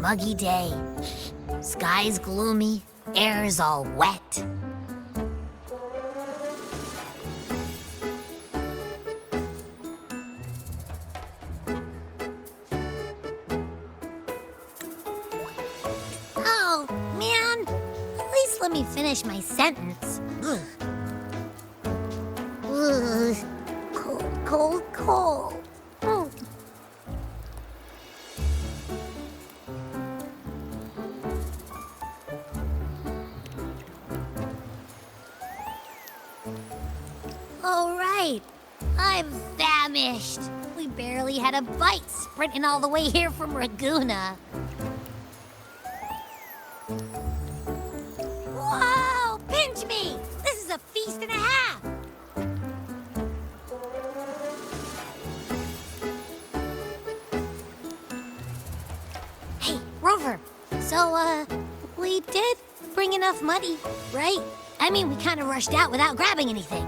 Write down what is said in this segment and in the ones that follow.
muggy day. Sky's gloomy, air's all wet. Oh, man. At least let me finish my sentence. Ugh. Ugh. Cold, cold, cold. Mm. All right. I'm famished. We barely had a bite sprinting all the way here from Ragoona. Whoa! Pinch me! This is a feast and a half! Hey, Rover. So, we did bring enough money, right? I mean, we kind of rushed out without grabbing anything.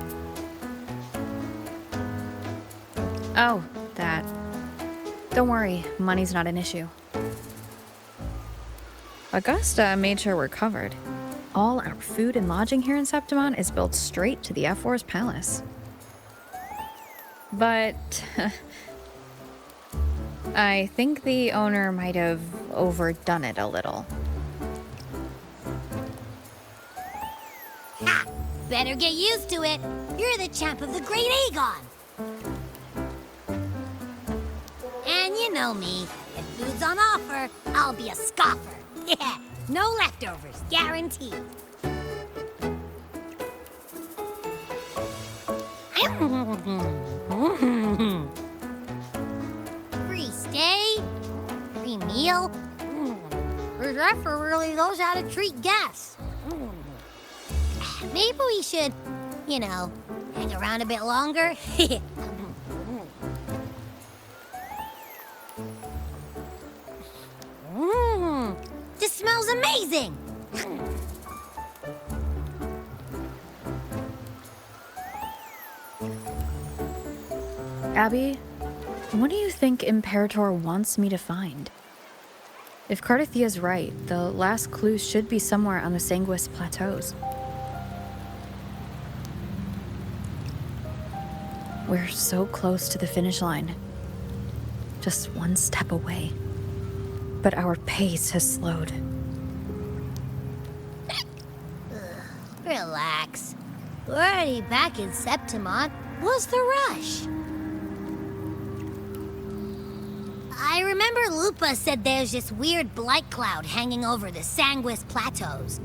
Oh, that. Don't worry, money's not an issue. Augusta made sure we're covered. All our food and lodging here in Septimon is built straight to the F4's palace. But I think the owner might have overdone it a little. Ha! Better get used to it. You're the champ of the Great Aegon. And you know me. If food's on offer, I'll be a scoffer. Yeah, no leftovers, guaranteed. Free stay, free meal. The Zephyr really knows how to treat guests. Maybe we should, hang around a bit longer. This smells amazing! Abby, what do you think Imperator wants me to find? If Cardathia's right, the last clues should be somewhere on the Sanguis plateaus. We're so close to the finish line. Just one step away. But our pace has slowed. Relax. We're already back in Septimon. What's the rush? I remember Lupa said there's this weird blight cloud hanging over the Sanguis plateaus.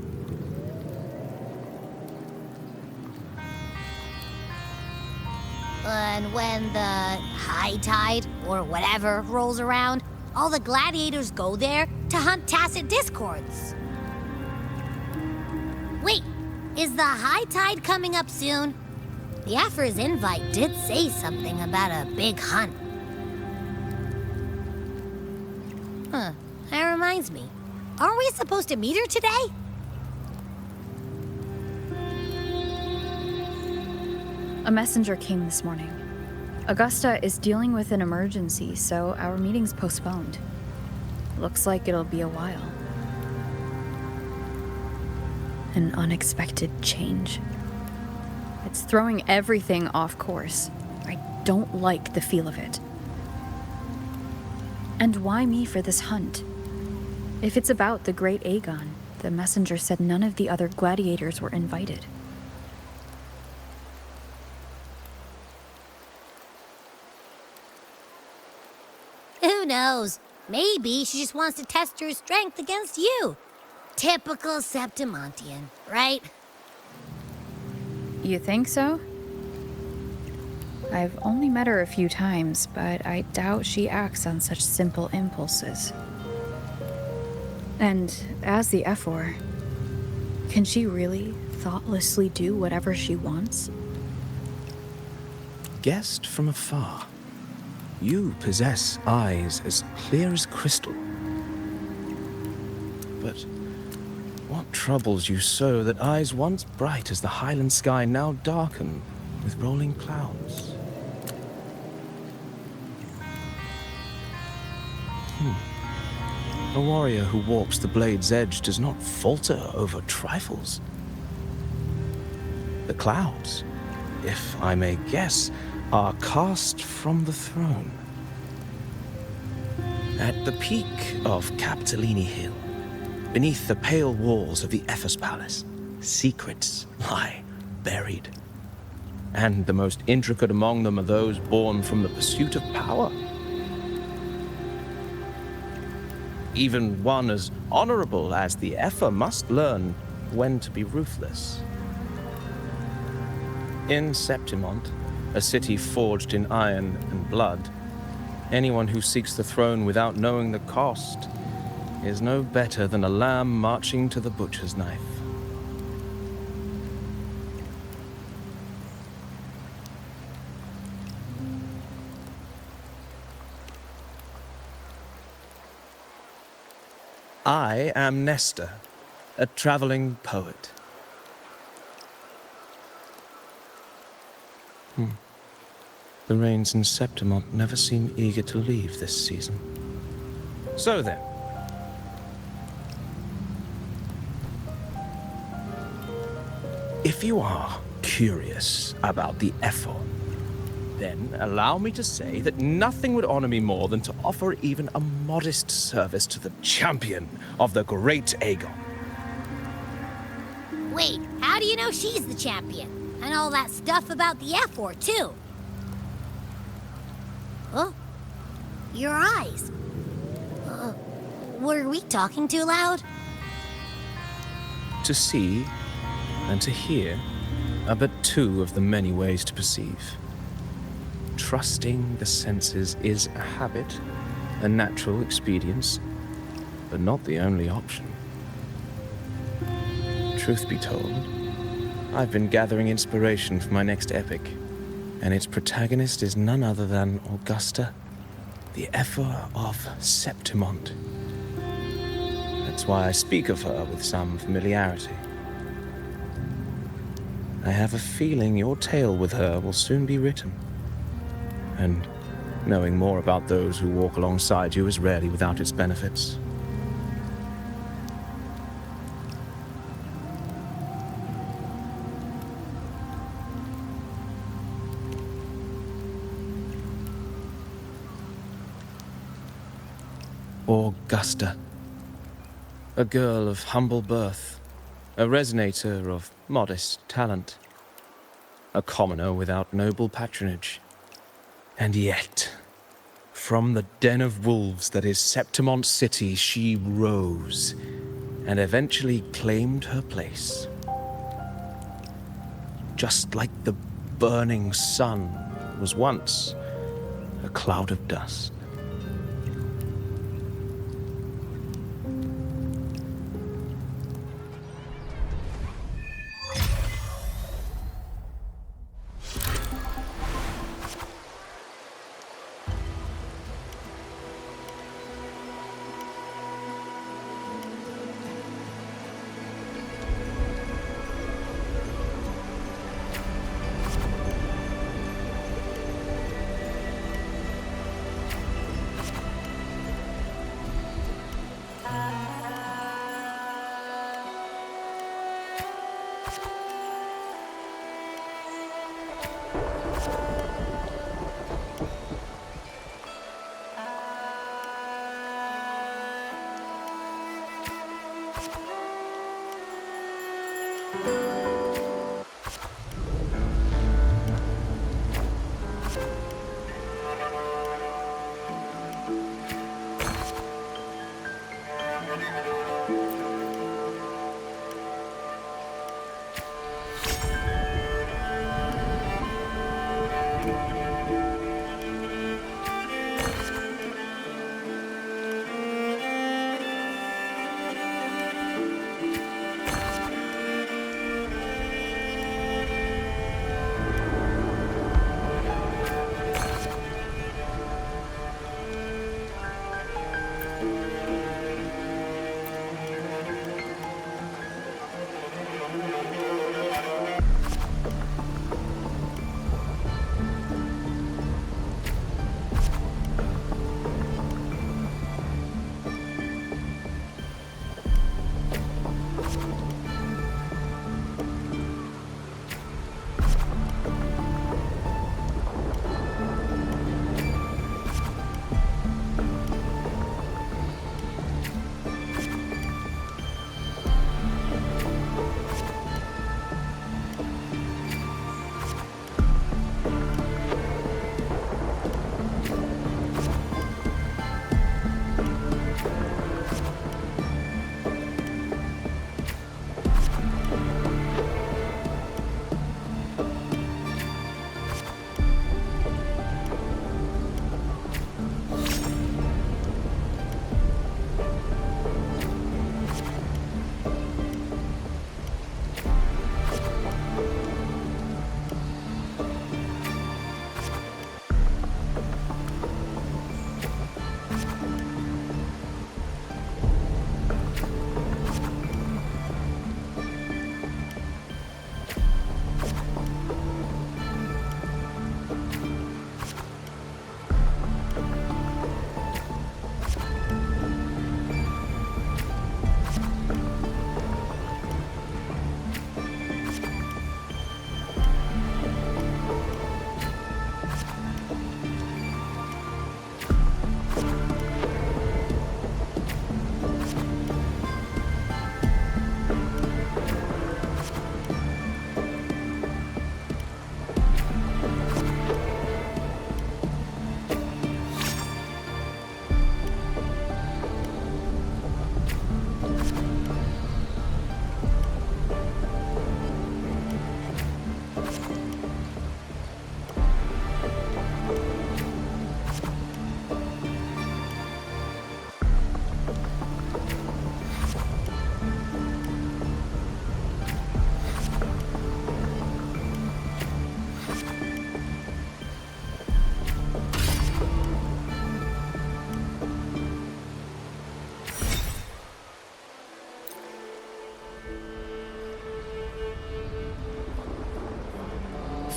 And when the high tide, or whatever, rolls around, all the gladiators go there to hunt tacit discords. Wait, is the high tide coming up soon? The Aphra's invite did say something about a big hunt. Huh, that reminds me. Aren't we supposed to meet her today? A messenger came this morning. Augusta is dealing with an emergency, so our meeting's postponed. Looks like it'll be a while. An unexpected change. It's throwing everything off course. I don't like the feel of it. And why me for this hunt? If it's about the Great Aegon, the messenger said none of the other gladiators were invited. Who knows? Maybe she just wants to test her strength against you. Typical Septimontian, right? You think so? I've only met her a few times, but I doubt she acts on such simple impulses. And as the F4, can she really thoughtlessly do whatever she wants? Guessed from afar, you possess eyes as clear as crystal. But what troubles you so that eyes once bright as the highland sky now darken with rolling clouds? A warrior who walks the blade's edge does not falter over trifles. The clouds, if I may guess, are cast from the throne. At the peak of Capitolini Hill, beneath the pale walls of the Ephes Palace, secrets lie buried. And the most intricate among them are those born from the pursuit of power. Even one as honorable as the Epher must learn when to be ruthless. In Septimont, a city forged in iron and blood, anyone who seeks the throne without knowing the cost is no better than a lamb marching to the butcher's knife. I am Nestor, a traveling poet. The rains in Septimont never seem eager to leave this season. So then, if you are curious about the Epher, then allow me to say that nothing would honor me more than to offer even a modest service to the champion of the great Aegon. Wait, how do you know she's the champion? And all that stuff about the F-4, too? Huh? Your eyes. Were we talking too loud? To see and to hear are but two of the many ways to perceive. Trusting the senses is a habit, a natural expedience, but not the only option. Truth be told, I've been gathering inspiration for my next epic, and its protagonist is none other than Augusta, the Epher of Septimont. That's why I speak of her with some familiarity. I have a feeling your tale with her will soon be written. And knowing more about those who walk alongside you is rarely without its benefits. Augusta, a girl of humble birth, a resonator of modest talent, a commoner without noble patronage. And yet, from the den of wolves that is Septimont City, she rose and eventually claimed her place. Just like the burning sun was once a cloud of dust.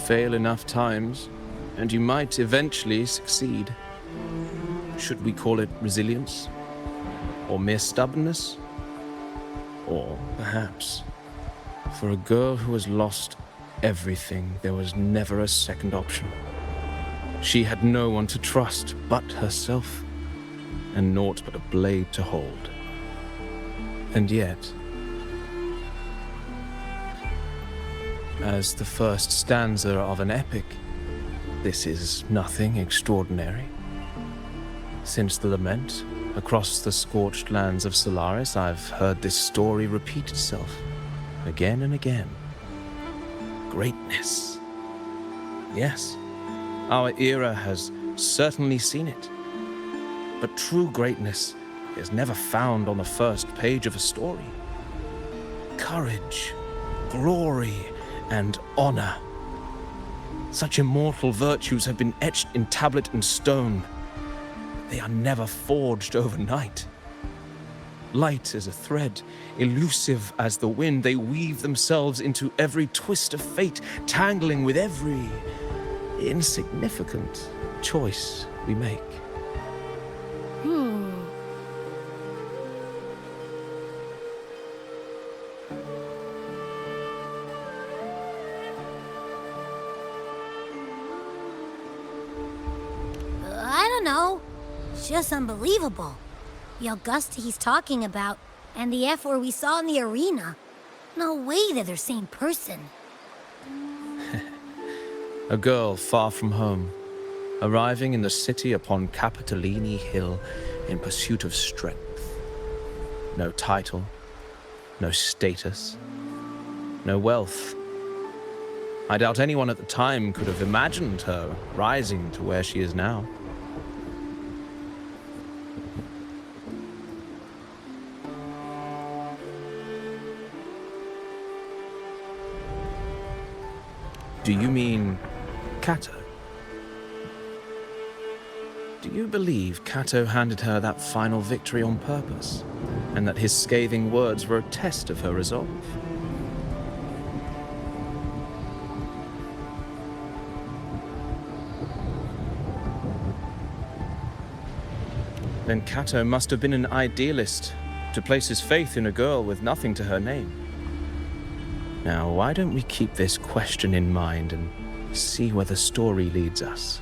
fail enough times, and you might eventually succeed. Should we call it resilience? Or mere stubbornness? Or perhaps, for a girl who has lost everything, there was never a second option. She had no one to trust but herself, and naught but a blade to hold. And yet, as the first stanza of an epic, this is nothing extraordinary. Since the lament, across the scorched lands of Solaris, I've heard this story repeat itself, again and again. Greatness. Yes, our era has certainly seen it. But true greatness is never found on the first page of a story. Courage, glory, and honor. Such immortal virtues have been etched in tablet and stone. They are never forged overnight. Light as a thread, elusive as the wind, they weave themselves into every twist of fate, tangling with every insignificant choice we make. I don't know. It's just unbelievable. The Augusta he's talking about, and the F-word we saw in the arena. No way they're the same person. A girl far from home, arriving in the city upon Capitolini Hill in pursuit of strength. No title, no status, no wealth. I doubt anyone at the time could have imagined her rising to where she is now. Do you mean Cato? Do you believe Cato handed her that final victory on purpose, and that his scathing words were a test of her resolve? Then Cato must have been an idealist to place his faith in a girl with nothing to her name. Now, why don't we keep this question in mind and see where the story leads us?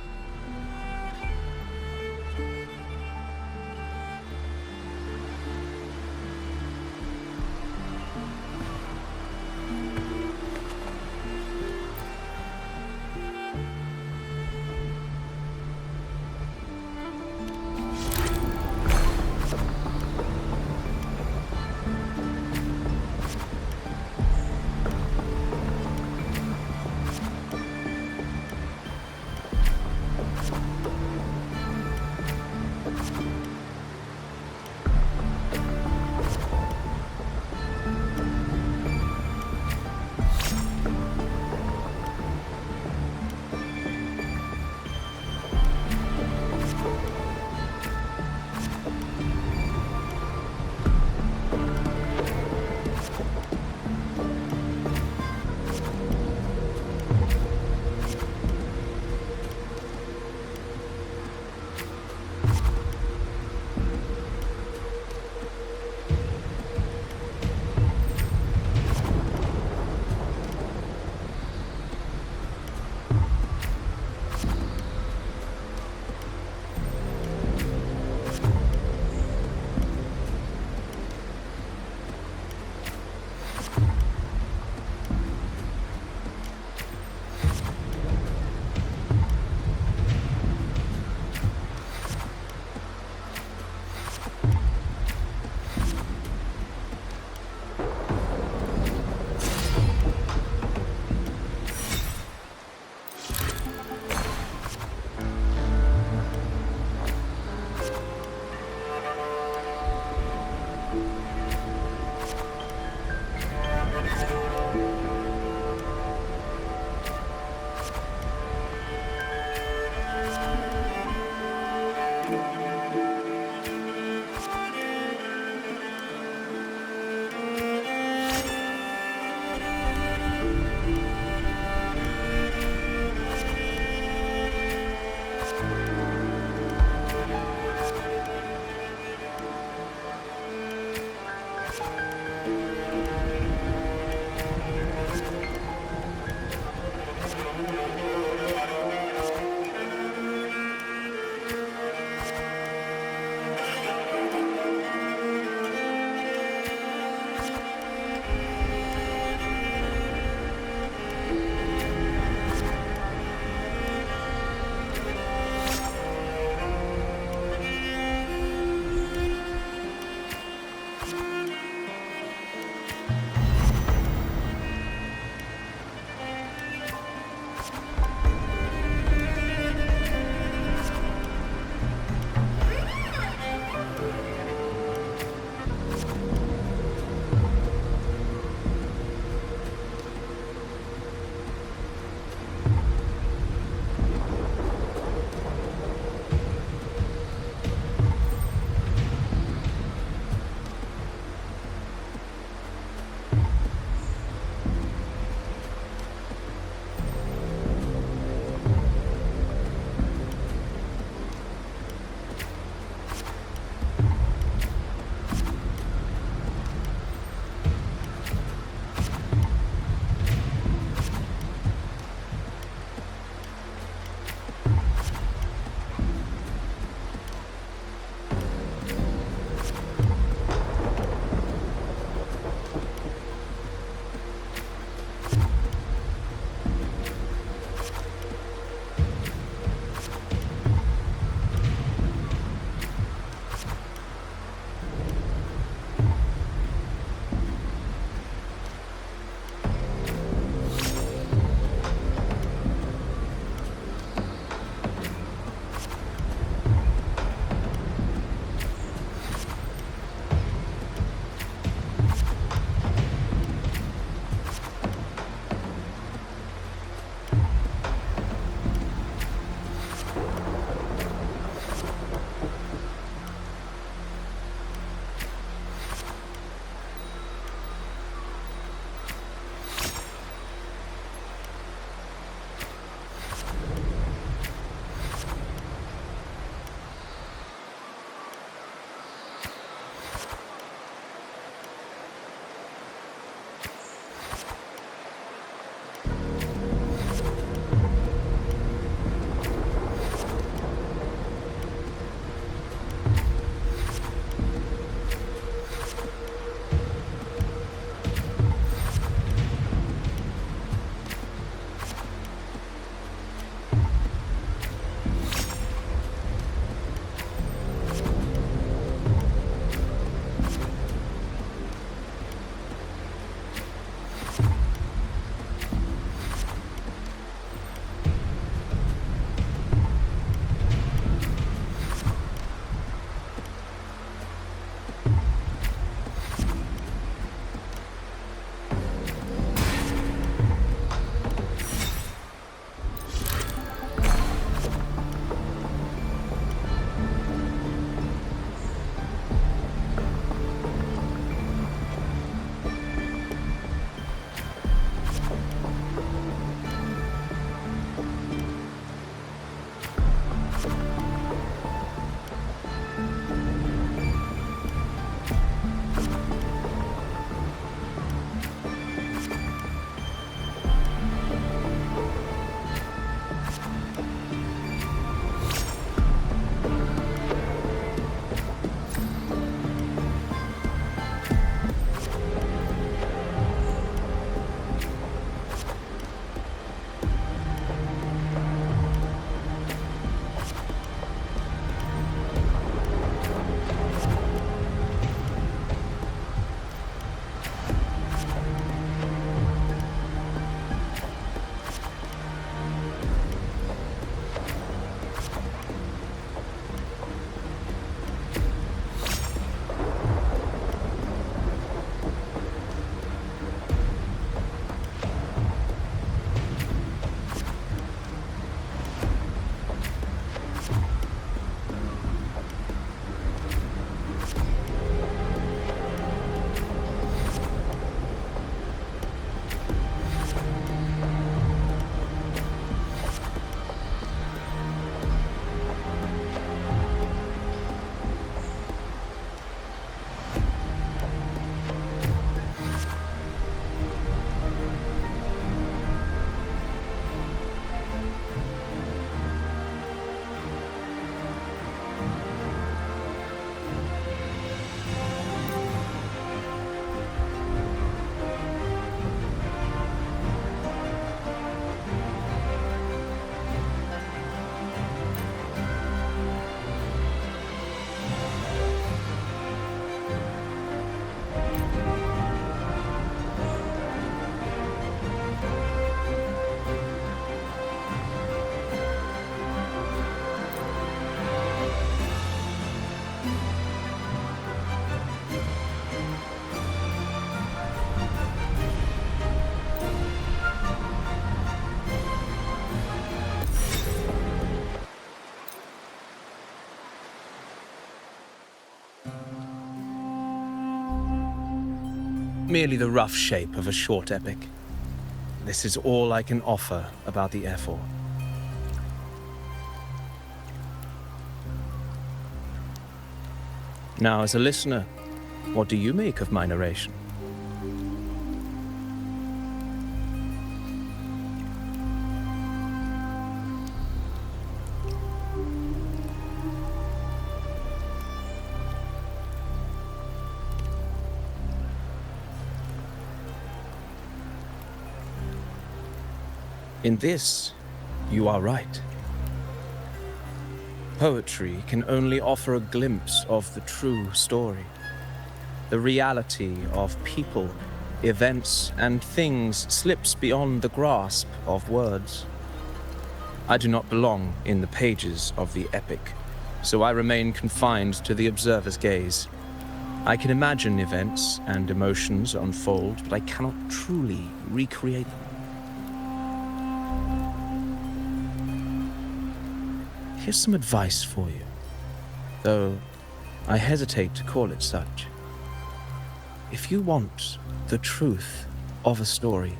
Merely the rough shape of a short epic. This is all I can offer about the F4. Now, as a listener, what do you make of my narration? In this, you are right. Poetry can only offer a glimpse of the true story. The reality of people, events, and things slips beyond the grasp of words. I do not belong in the pages of the epic, so I remain confined to the observer's gaze. I can imagine events and emotions unfold, but I cannot truly recreate them. Here's some advice for you, though I hesitate to call it such. If you want the truth of a story,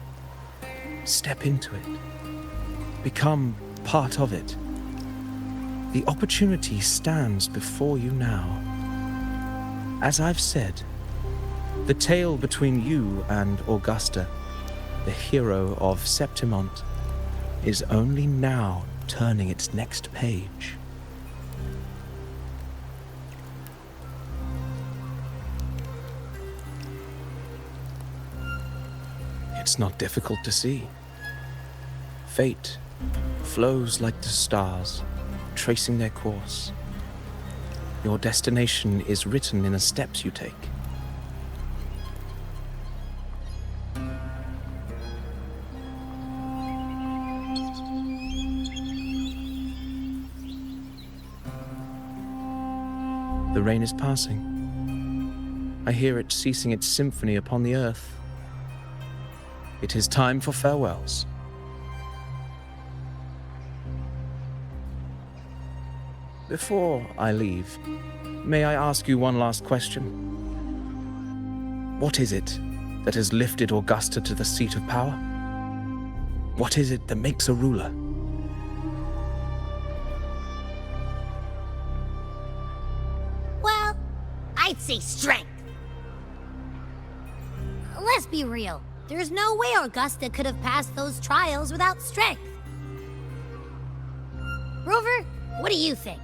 step into it. Become part of it. The opportunity stands before you now. As I've said, the tale between you and Augusta, the hero of Septimont, is only now turning its next page. It's not difficult to see. Fate flows like the stars, tracing their course. Your destination is written in the steps you take. The rain is passing. I hear it ceasing its symphony upon the earth. It is time for farewells. Before I leave, may I ask you one last question? What is it that has lifted Augusta to the seat of power? What is it that makes a ruler? Well, I'd say strength. Let's be real. There's no way Augusta could have passed those trials without strength. Rover, what do you think?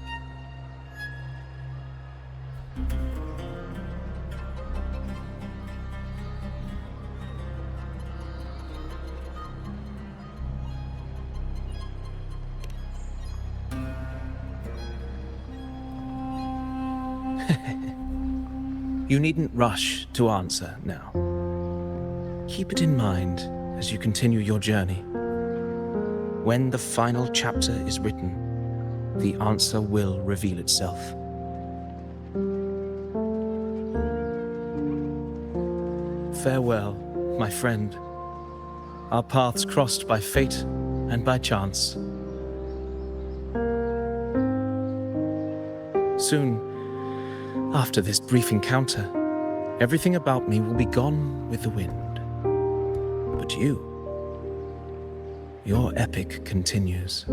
You needn't rush to answer now. Keep it in mind as you continue your journey. When the final chapter is written, the answer will reveal itself. Farewell, my friend. Our paths crossed by fate and by chance. Soon, after this brief encounter, everything about me will be gone with the wind. But you, your epic continues.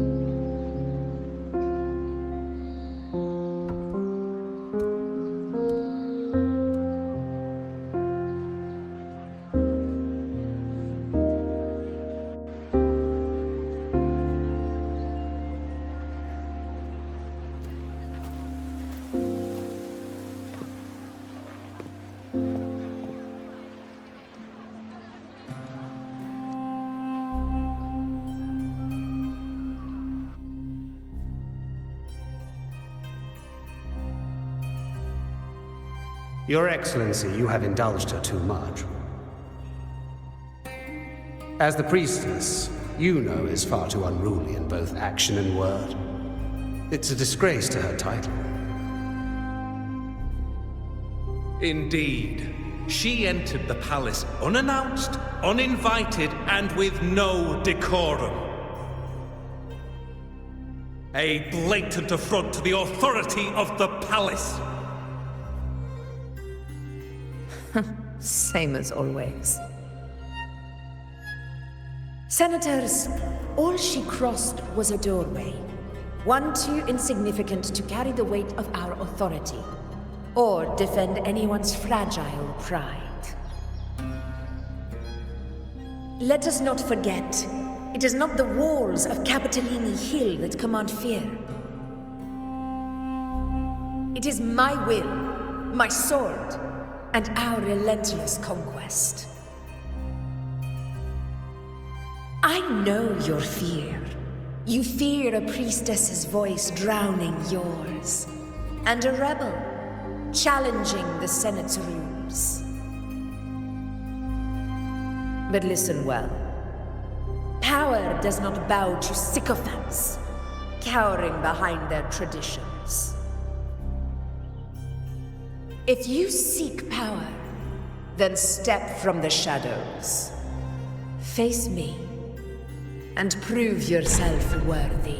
Your Excellency, you have indulged her too much. As the priestess, you know is far too unruly in both action and word. It's a disgrace to her title. Indeed. She entered the palace unannounced, uninvited, and with no decorum. A blatant affront to the authority of the palace. Same as always. Senators, all she crossed was a doorway. One too insignificant to carry the weight of our authority, or defend anyone's fragile pride. Let us not forget, it is not the walls of Capitolini Hill that command fear. It is my will, my sword, and our relentless conquest. I know your fear. You fear a priestess's voice drowning yours, and a rebel challenging the Senate's rules. But listen well. Power does not bow to sycophants, cowering behind their traditions. If you seek power, then step from the shadows. Face me, and prove yourself worthy.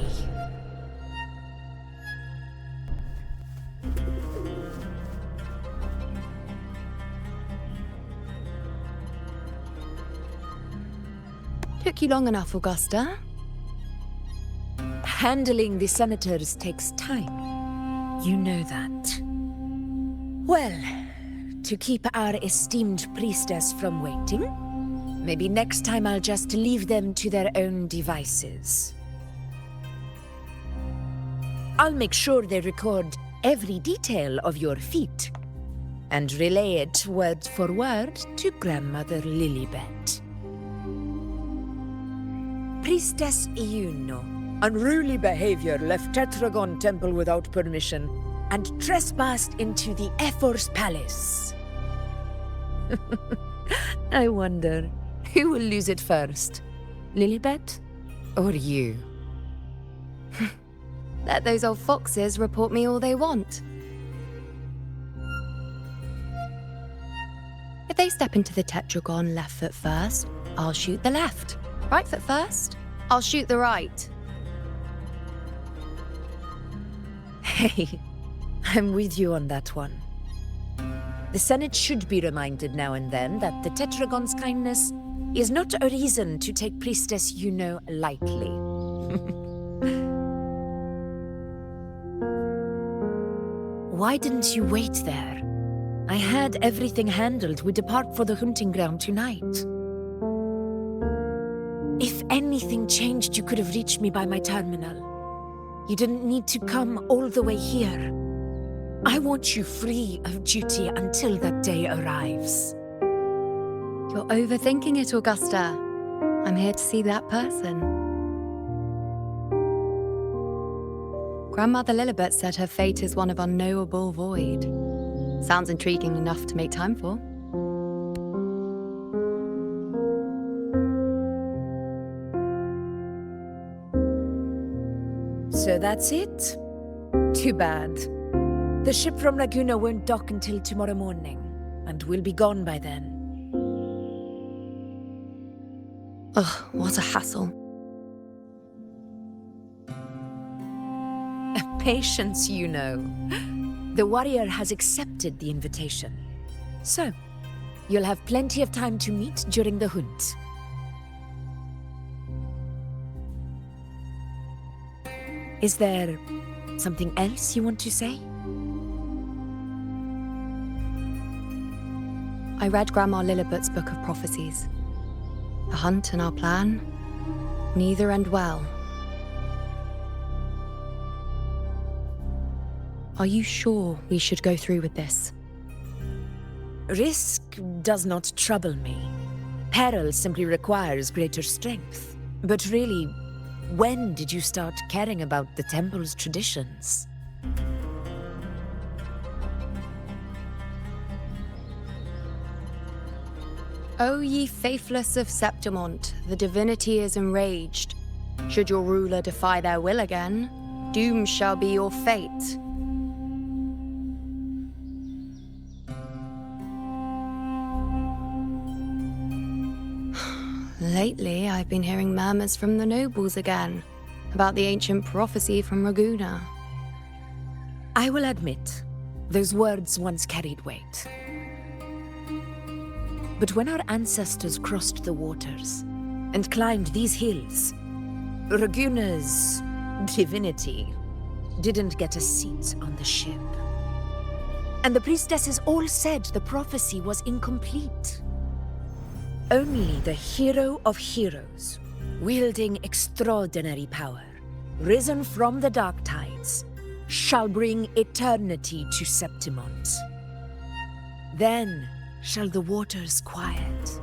Took you long enough, Augusta. Handling the senators takes time. You know that. Well, to keep our esteemed priestess from waiting, maybe next time I'll just leave them to their own devices. I'll make sure they record every detail of your feat, and relay it word for word to Grandmother Lilibet. Priestess Iuno. Unruly behavior left Tetragon Temple without permission and trespassed into the Ephor's palace. I wonder, who will lose it first? Lilibet or you? Let those old foxes report me all they want. If they step into the tetragon left foot first, I'll shoot the left. Right foot first, I'll shoot the right. Hey, I'm with you on that one. The Senate should be reminded now and then that the Tetragon's kindness is not a reason to take Priestess Yuno lightly. Why didn't you wait there? I had everything handled. We depart for the hunting ground tonight. If anything changed, you could have reached me by my terminal. You didn't need to come all the way here. I want you free of duty until that day arrives. You're overthinking it, Augusta. I'm here to see that person. Grandmother Lilibet said her fate is one of unknowable void. Sounds intriguing enough to make time for. So that's it? Too bad. The ship from Laguna won't dock until tomorrow morning, and we'll be gone by then. Ugh, what a hassle. Patience, you know. The warrior has accepted the invitation. So, you'll have plenty of time to meet during the hunt. Is there something else you want to say? I read Grandma Lilibet's book of prophecies. The hunt and our plan, neither end well. Are you sure we should go through with this? Risk does not trouble me. Peril simply requires greater strength. But really, when did you start caring about the temple's traditions? O ye faithless of Septimont, the divinity is enraged. Should your ruler defy their will again, doom shall be your fate. Lately, I've been hearing murmurs from the nobles again, about the ancient prophecy from Raguna. I will admit, those words once carried weight. But when our ancestors crossed the waters and climbed these hills, Raguna's divinity didn't get a seat on the ship. And the priestesses all said the prophecy was incomplete. Only the hero of heroes, wielding extraordinary power, risen from the dark tides, shall bring eternity to Septimont. Then shall the waters quiet,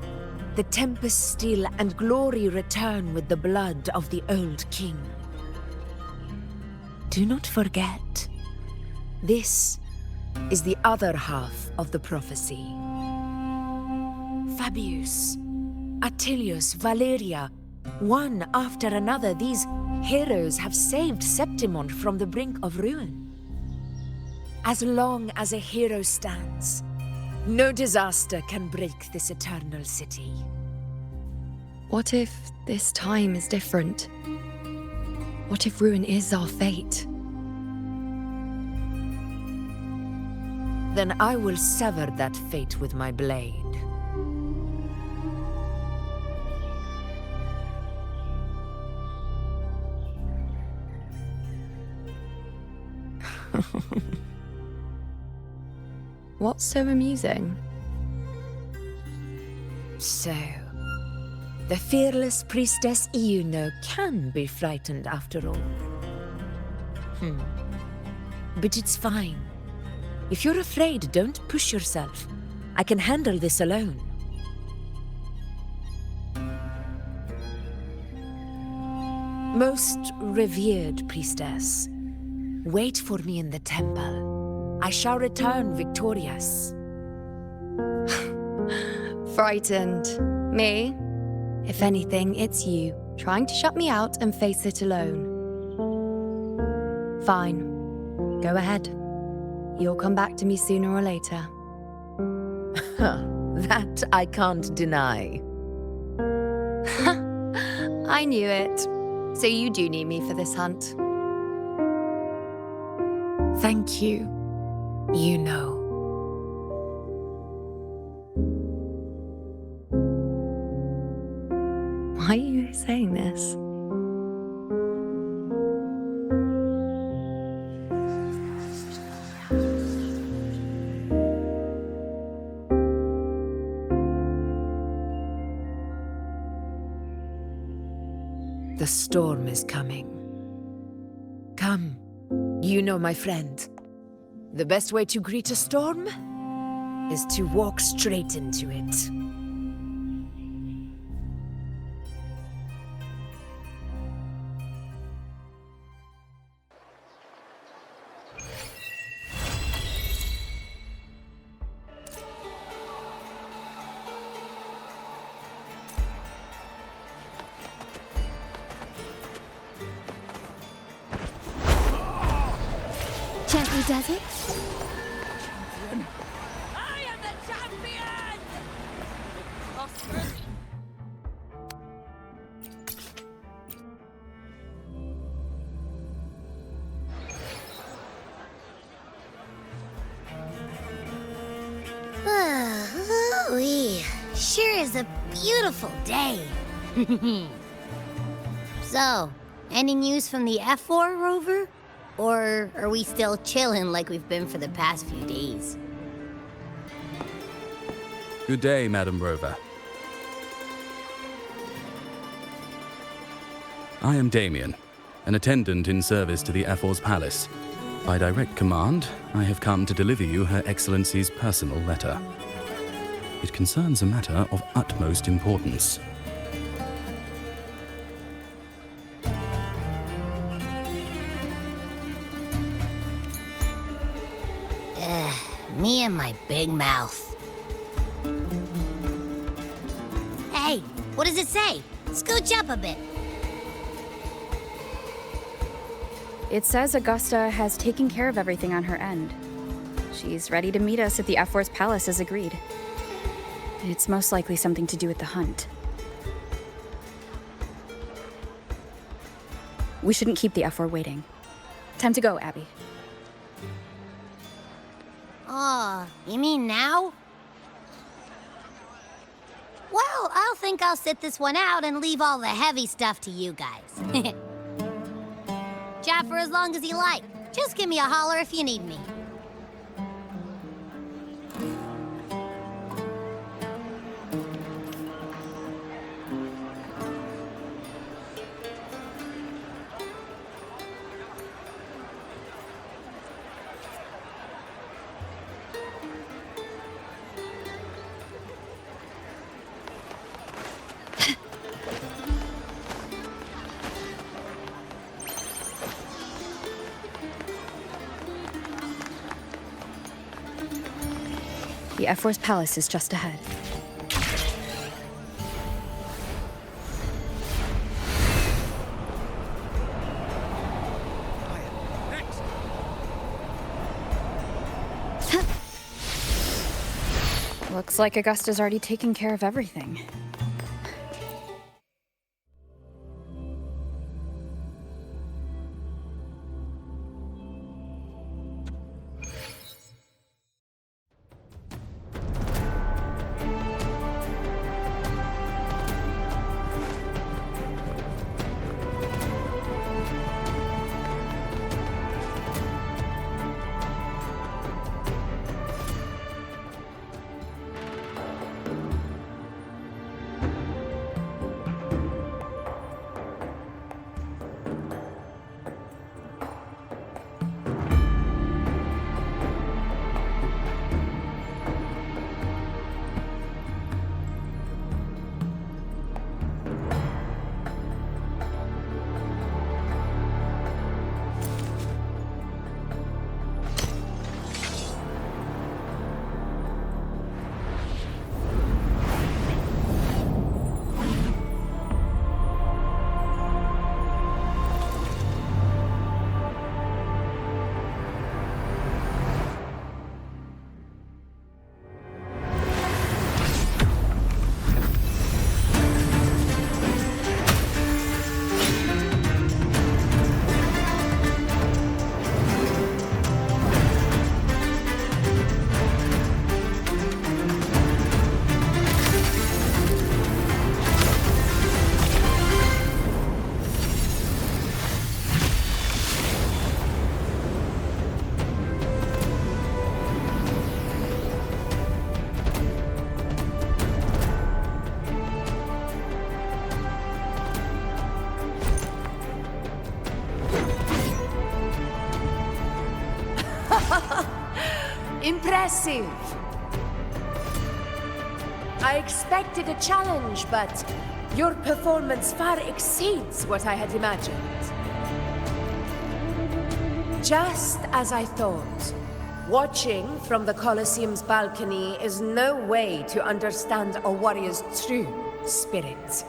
the tempest still, and glory return with the blood of the old king. Do not forget, this is the other half of the prophecy. Fabius, Attilius, Valeria, one after another, these heroes have saved Septimont from the brink of ruin. As long as a hero stands, no disaster can break this eternal city. What if this time is different? What if ruin is our fate? Then I will sever that fate with my blade. What's so amusing? So, the fearless priestess Iuno can be frightened after all. But it's fine. If you're afraid, don't push yourself. I can handle this alone. Most revered priestess, wait for me in the temple. I shall return victorious. Frightened. Me? If anything, it's you, trying to shut me out and face it alone. Fine. Go ahead. You'll come back to me sooner or later. That I can't deny. I knew it. So you do need me for this hunt. Thank you. You know. Why are you saying this? The storm is coming. Come, you know, my friend. The best way to greet a storm is to walk straight into it. Gently does it? I am the champion! Sure is a beautiful day. So, any news from the F4 rover? Or are we still chilling like we've been for the past few days? Good day, Madam Rover. I am Damien, an attendant in service to the F4's palace. By direct command, I have come to deliver you Her Excellency's personal letter. It concerns a matter of utmost importance. Me and my big mouth. Hey, what does it say? Scooch up a bit. It says Augusta has taken care of everything on her end. She's ready to meet us at the F4's palace as agreed. It's most likely something to do with the hunt. We shouldn't keep the F4 waiting. Time to go, Abby. Oh, you mean now? still think I'll sit this one out and leave all the heavy stuff to you guys. Chat for as long as you like. Just give me a holler if you need me. The F-Force Palace is just ahead. Looks like Augusta's already taken care of everything. Impressive! I expected a challenge, but your performance far exceeds what I had imagined. Just as I thought, watching from the Colosseum's balcony is no way to understand a warrior's true spirit.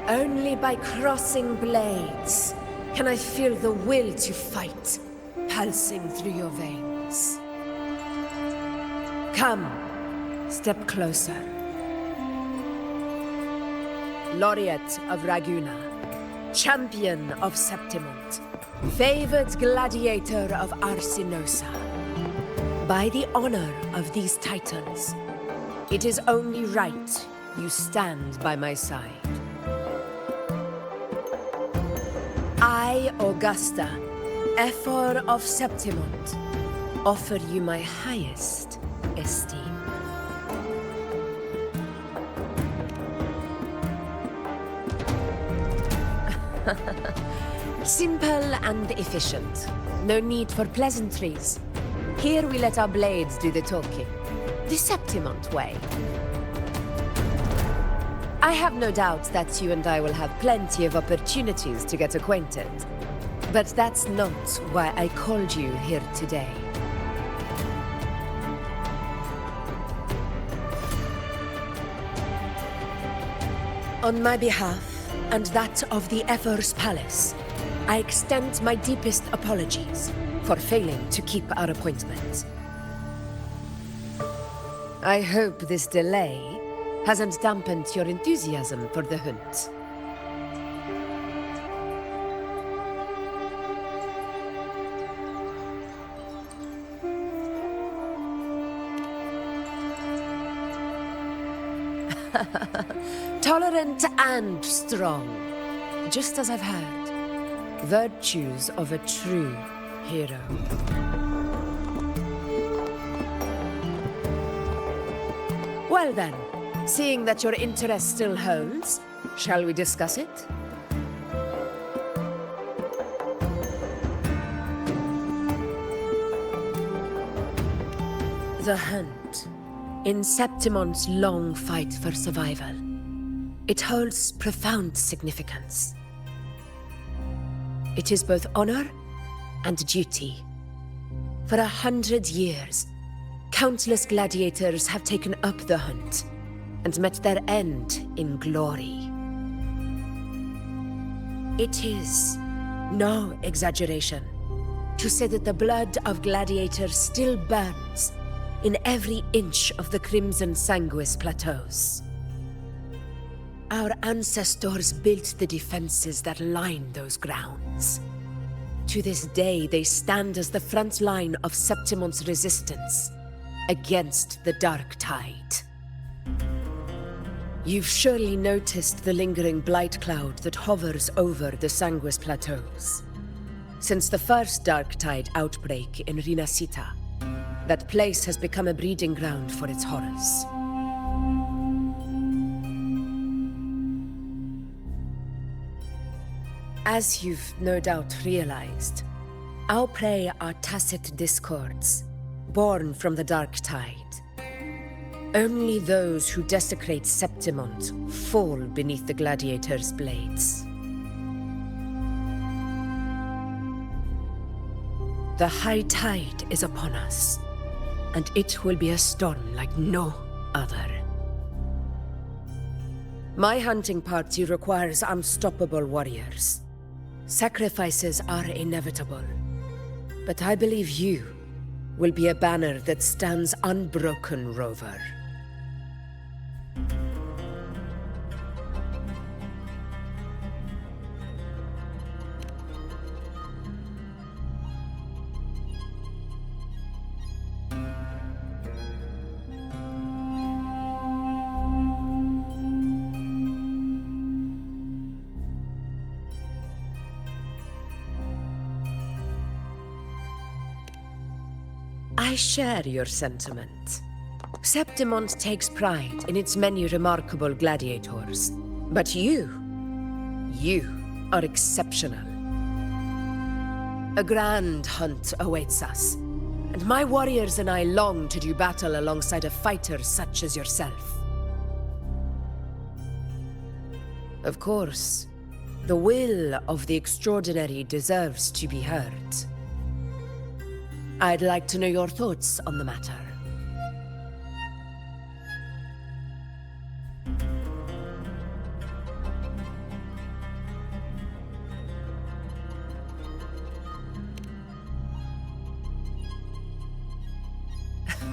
Only by crossing blades can I feel the will to fight pulsing through your veins. Come, step closer. Laureate of Raguna, champion of Septimont, favored gladiator of Arsinosa. By the honor of these titans, it is only right you stand by my side. I, Augusta, Ephor of Septimont, offer you my highest esteem. Simple and efficient. No need for pleasantries. Here we let our blades do the talking. The Septimont way. I have no doubt that you and I will have plenty of opportunities to get acquainted. But that's not why I called you here today. On my behalf, and that of the Ephor's Palace, I extend my deepest apologies for failing to keep our appointment. I hope this delay hasn't dampened your enthusiasm for the hunt. Tolerant and strong, just as I've heard. Virtues of a true hero. Well then, seeing that your interest still holds, shall we discuss it? The hunt. In Septimon's long fight for survival, it holds profound significance. It is both honor and duty. For 100 years, countless gladiators have taken up the hunt and met their end in glory. It is no exaggeration to say that the blood of gladiators still burns in every inch of the Crimson Sanguis plateaus. Our ancestors built the defenses that line those grounds. To this day, they stand as the front line of Septimon's resistance against the Dark Tide. You've surely noticed the lingering blight cloud that hovers over the Sanguis plateaus. Since the first Dark Tide outbreak in Rinasita, that place has become a breeding ground for its horrors. As you've no doubt realized, our prey are tacit discords, born from the Dark Tide. Only those who desecrate Septimont fall beneath the gladiators' blades. The high tide is upon us, and it will be a storm like no other. My hunting party requires unstoppable warriors. Sacrifices are inevitable, but I believe you will be a banner that stands unbroken, Rover. I share your sentiment. Septimont takes pride in its many remarkable gladiators. But you are exceptional. A grand hunt awaits us, and my warriors and I long to do battle alongside a fighter such as yourself. Of course, the will of the extraordinary deserves to be heard. I'd like to know your thoughts on the matter.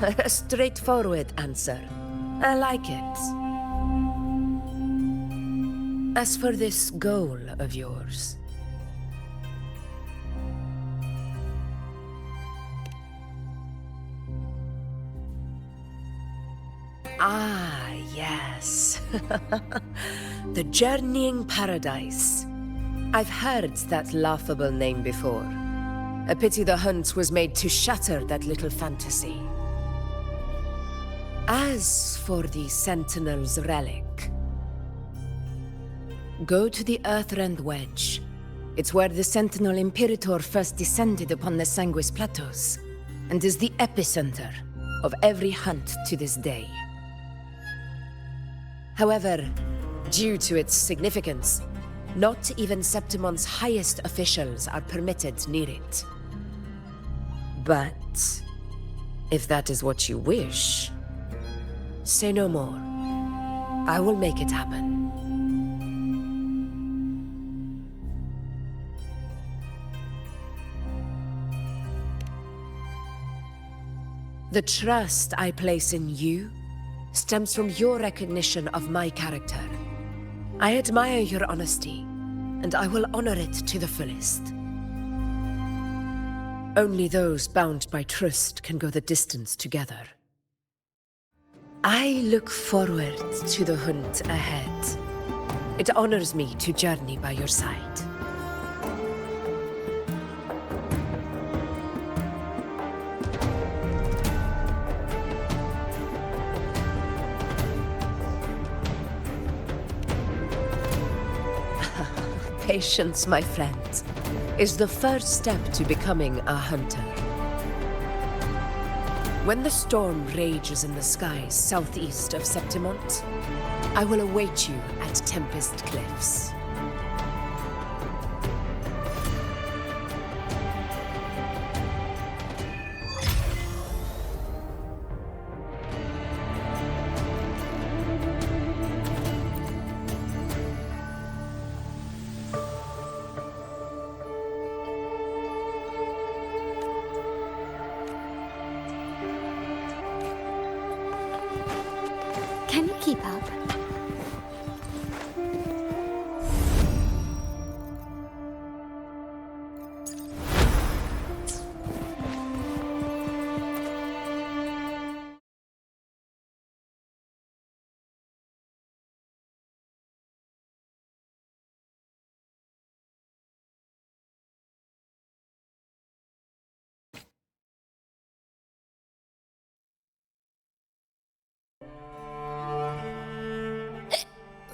A straightforward answer. I like it. As for this goal of yours, yes. The Journeying Paradise. I've heard that laughable name before. A pity the hunt was made to shatter that little fantasy. As for the Sentinel's relic, go to the Earthrend Wedge. It's where the Sentinel Imperator first descended upon the Sanguis Plateaus, and is the epicenter of every hunt to this day. However, due to its significance, not even Septimon's highest officials are permitted near it. But if that is what you wish, say no more. I will make it happen. The trust I place in you stems from your recognition of my character. I admire your honesty, and I will honor it to the fullest. Only those bound by trust can go the distance together. I look forward to the hunt ahead. It honors me to journey by your side. Patience, my friend, is the first step to becoming a hunter. When the storm rages in the skies southeast of Septimont, I will await you at Tempest Cliffs. Can you keep up?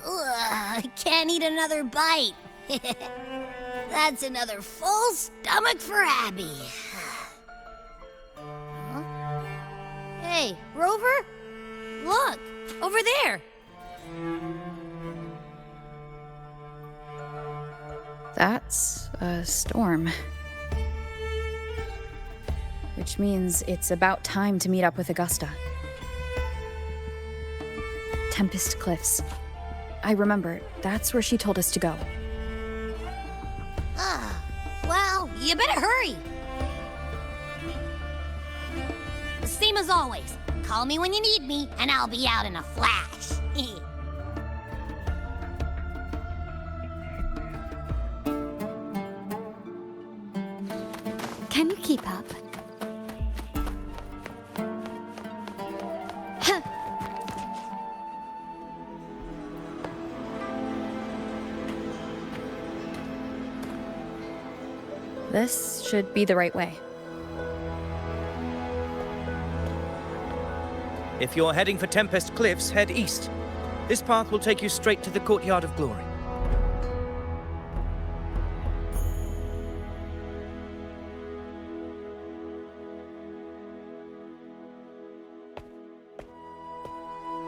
Ugh, I can't eat another bite. That's another full stomach for Abby. Huh? Hey, Rover? Look, over there. That's a storm. Which means it's about time to meet up with Augusta. Tempest Cliffs. I remember, that's where she told us to go. Well, you better hurry. Same as always. Call me when you need me, and I'll be out in a flash. Can you keep up? This should be the right way. If you're heading for Tempest Cliffs, head east. This path will take you straight to the Courtyard of Glory.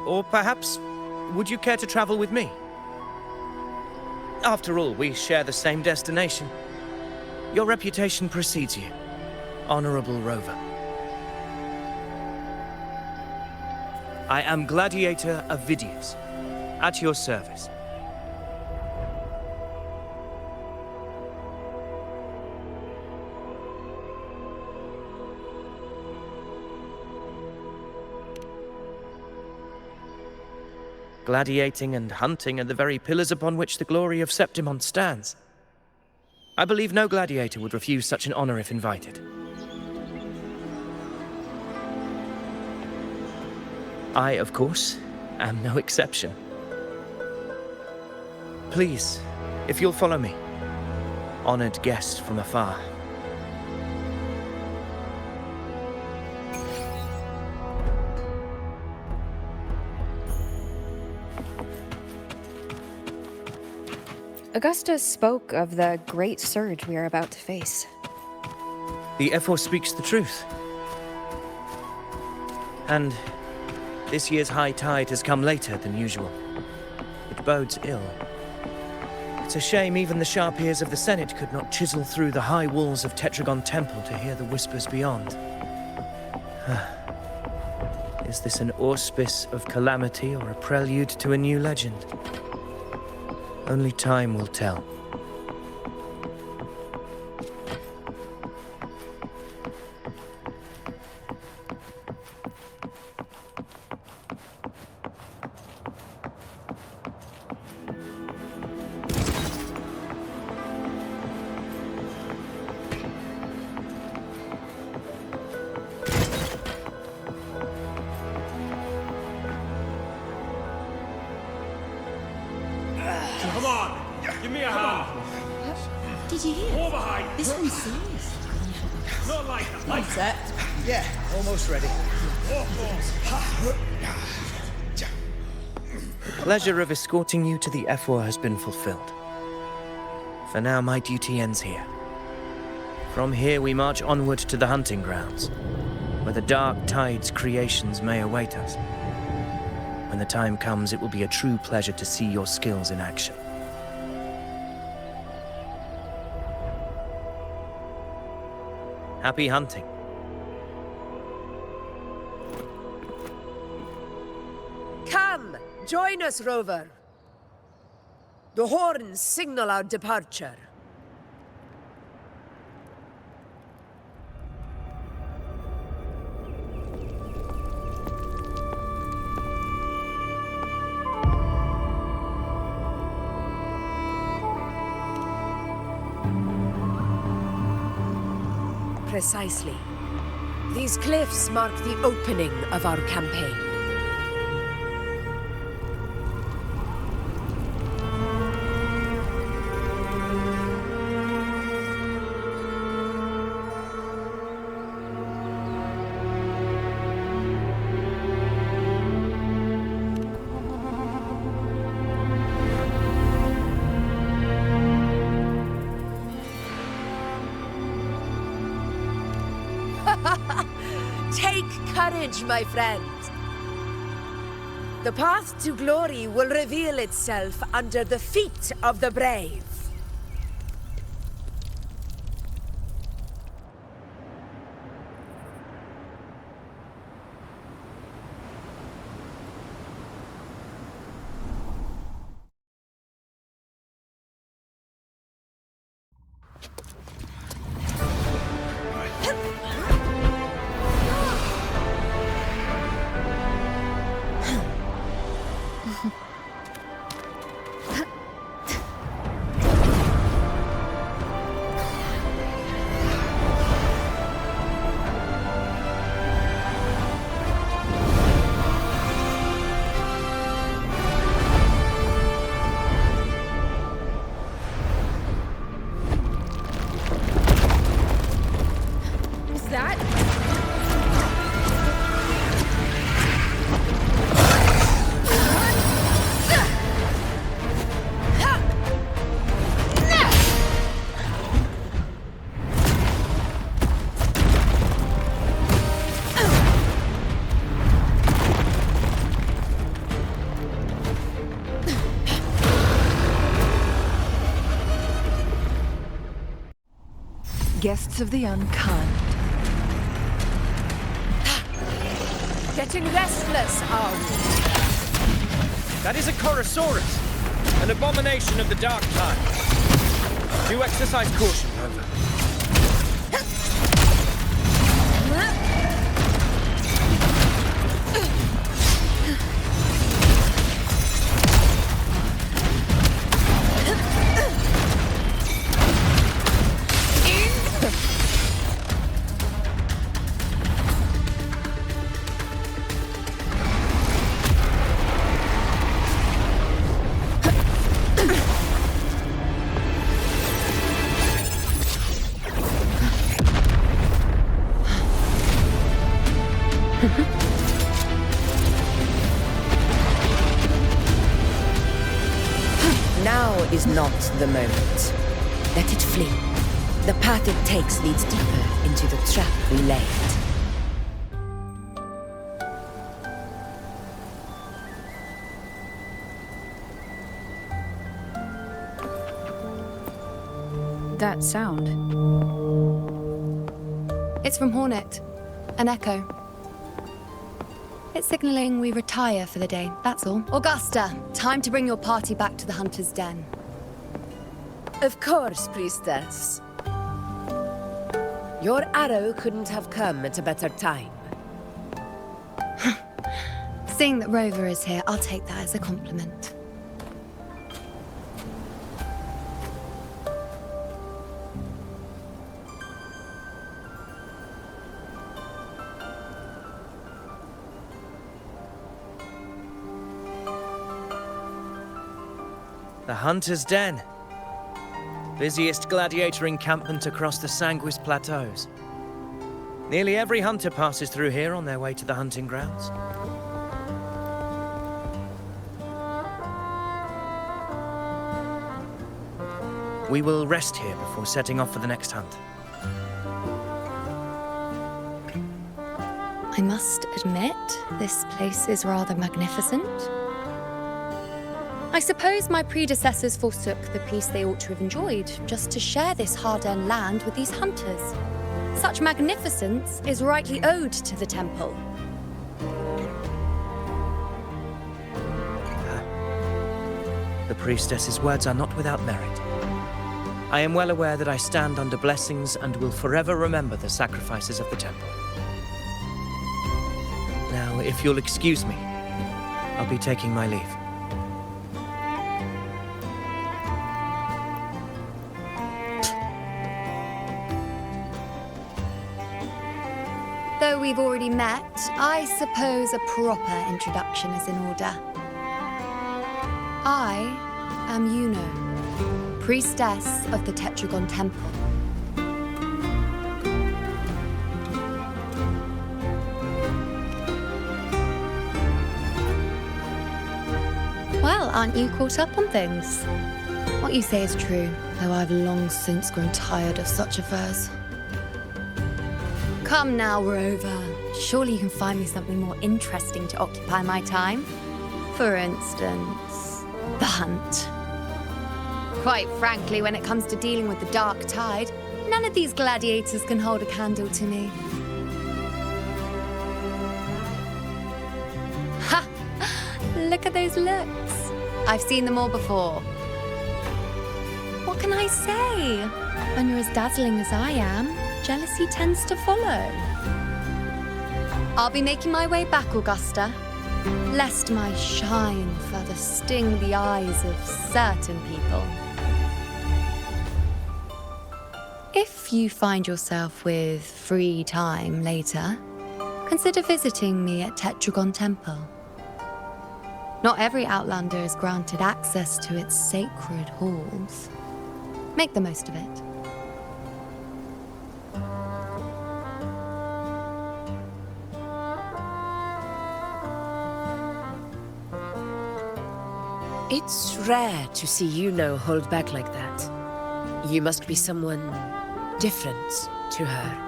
Or perhaps, would you care to travel with me? After all, we share the same destination. Your reputation precedes you, Honorable Rover. I am Gladiator of Vidius, at your service. Gladiating and hunting are the very pillars upon which the glory of Septimont stands. I believe no gladiator would refuse such an honor if invited. I, of course, am no exception. Please, if you'll follow me, honored guest from afar. Augusta spoke of the great surge we are about to face. The Ephor speaks the truth. And this year's high tide has come later than usual. It bodes ill. It's a shame even the sharp ears of the Senate could not chisel through the high walls of Tetragon Temple to hear the whispers beyond. Is this an auspice of calamity or a prelude to a new legend? Only time will tell. Come on! Give me a hand! Did you hear? More behind! This one's serious. Not like that! Like Set? Yeah, almost ready. The pleasure of escorting you to the F4 has been fulfilled. For now, my duty ends here. From here, we march onward to the hunting grounds, where the Dark Tide's creations may await us. When the time comes, it will be a true pleasure to see your skills in action. Happy hunting. Come, join us, Rover. The horns signal our departure. Precisely. These cliffs mark the opening of our campaign. Take courage, my friend. The path to glory will reveal itself under the feet of the brave. Guests of the unkind. Getting restless, are we? That is a Chorosaurus, an abomination of the Dark Tide. Do exercise caution, Rover. Now is not the moment. Let it flee. The path it takes leads deeper into the trap we laid. That sound. It's from Hornet. An echo. It's signaling we retire for the day, that's all. Augusta, time to bring your party back to the Hunter's Den. Of course, Priestess. Your arrow couldn't have come at a better time. Seeing that Rover is here, I'll take that as a compliment. The Hunter's Den. Busiest gladiator encampment across the Sanguis Plateaus. Nearly every hunter passes through here on their way to the hunting grounds. We will rest here before setting off for the next hunt. I must admit, this place is rather magnificent. I suppose my predecessors forsook the peace they ought to have enjoyed just to share this hard-earned land with these hunters. Such magnificence is rightly owed to the temple. The priestess's words are not without merit. I am well aware that I stand under blessings and will forever remember the sacrifices of the temple. Now, if you'll excuse me, I'll be taking my leave. Though we've already met, I suppose a proper introduction is in order. I am Yuno, priestess of the Tetragon Temple. Well, aren't you caught up on things? What you say is true, though I've long since grown tired of such affairs. Come now, Rover. Surely you can find me something more interesting to occupy my time. For instance, the hunt. Quite frankly, when it comes to dealing with the dark tide, none of these gladiators can hold a candle to me. Ha! Look at those looks. I've seen them all before. What can I say? When you're as dazzling as I am, jealousy tends to follow. I'll be making my way back, Augusta, lest my shine further sting the eyes of certain people. If you find yourself with free time later, consider visiting me at Tetragon Temple. Not every Outlander is granted access to its sacred halls. Make the most of it. It's rare to see Yuno hold back like that. You must be someone different to her.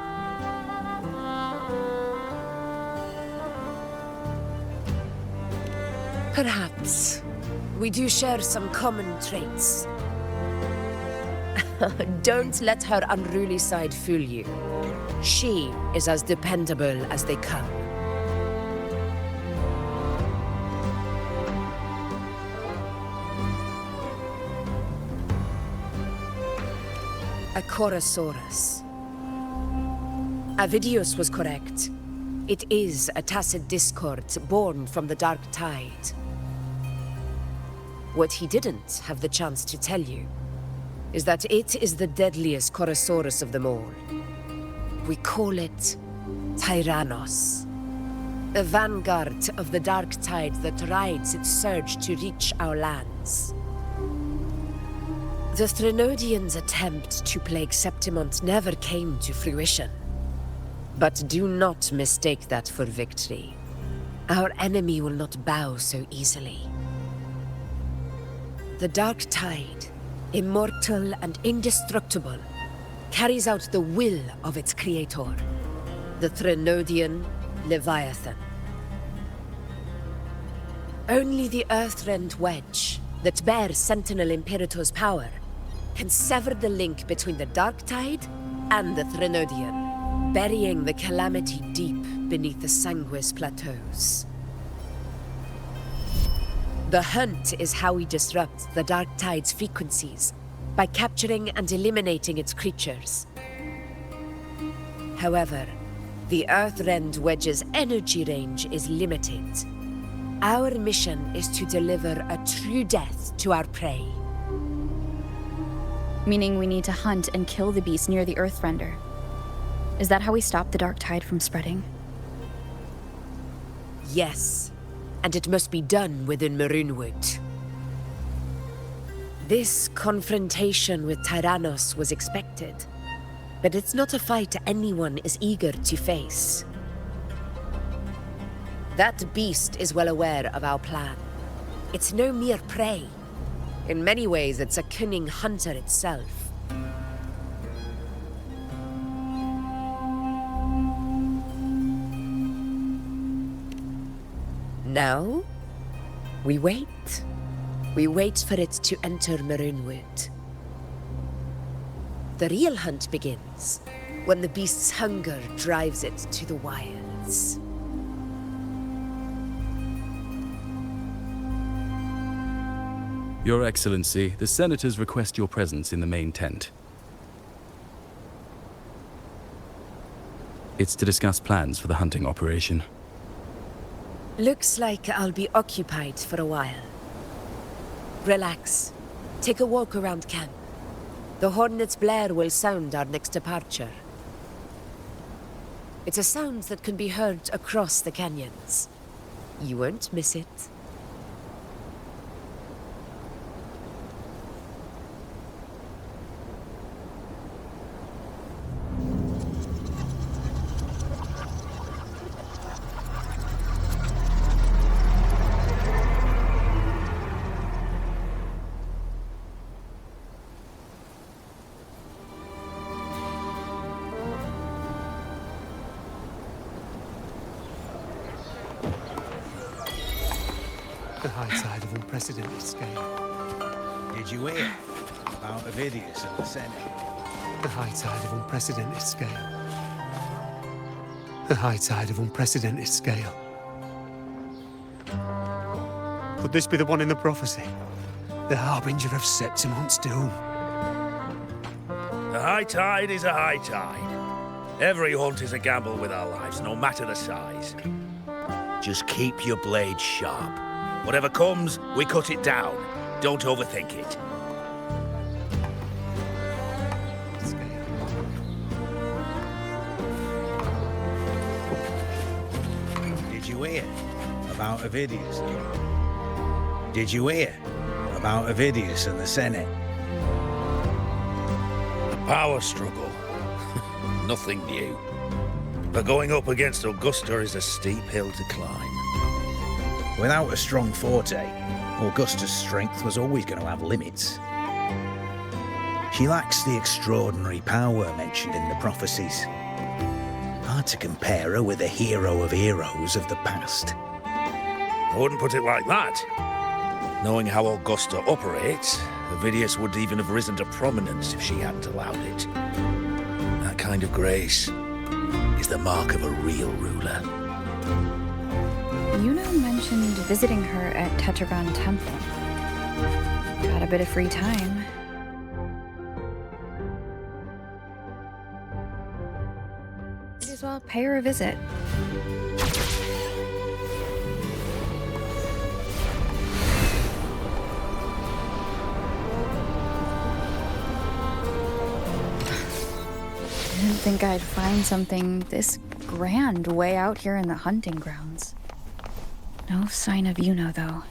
Perhaps we do share some common traits. Don't let her unruly side fool you. She is as dependable as they come. A Chorosaurus. Avidius was correct. It is a tacit discord born from the dark tide. What he didn't have the chance to tell you is that it is the deadliest Chorosaurus of them all. We call it Tyrannos. The vanguard of the dark tide that rides its surge to reach our lands. The Threnodians' attempt to plague Septimont never came to fruition. But do not mistake that for victory. Our enemy will not bow so easily. The dark tide, immortal and indestructible, carries out the will of its creator, the Threnodian Leviathan. Only the Earthrend Wedge, that bears Sentinel Imperator's power, can sever the link between the dark tide and the Threnodian, burying the calamity deep beneath the Sanguis Plateaus. The hunt is how we disrupt the dark tide's frequencies, by capturing and eliminating its creatures. However, the Earthrend Wedge's energy range is limited. Our mission is to deliver a true death to our prey. Meaning we need to hunt and kill the beast near the Earthrender. Is that how we stop the dark tide from spreading? Yes, and it must be done within Maroonwood. This confrontation with Tyrannos was expected, but it's not a fight anyone is eager to face. That beast is well aware of our plan. It's no mere prey. In many ways, it's a cunning hunter itself. Now, we wait. We wait for it to enter Maroonwood. The real hunt begins when the beast's hunger drives it to the wilds. Your Excellency, the Senators request your presence in the main tent. It's to discuss plans for the hunting operation. Looks like I'll be occupied for a while. Relax. Take a walk around camp. The hornet's blare will sound our next departure. It's a sound that can be heard across the canyons. You won't miss it. The high tide of unprecedented scale. Did you hear about Avidius and the Senate? The high tide of unprecedented scale. The high tide of unprecedented scale. Could this be the one in the prophecy? The harbinger of Septimon's doom. A high tide is a high tide. Every hunt is a gamble with our lives, no matter the size. Just keep your blade sharp. Whatever comes, we cut it down. Don't overthink it. Did you hear about Avidius? Did you hear about Avidius and the Senate? A power struggle. Nothing new. But going up against Augusta is a steep hill to climb. Without a strong forte, Augusta's strength was always going to have limits. She lacks the extraordinary power mentioned in the prophecies. Hard to compare her with a hero of heroes of the past. I wouldn't put it like that. Knowing how Augusta operates, Avidius would even have risen to prominence if she hadn't allowed it. That kind of grace is the mark of a real ruler. Yuno mentioned visiting her at Tetragon Temple. Got a bit of free time. Might as well pay her a visit. I didn't think I'd find something this grand way out here in the hunting grounds. No sign of Yuno, though.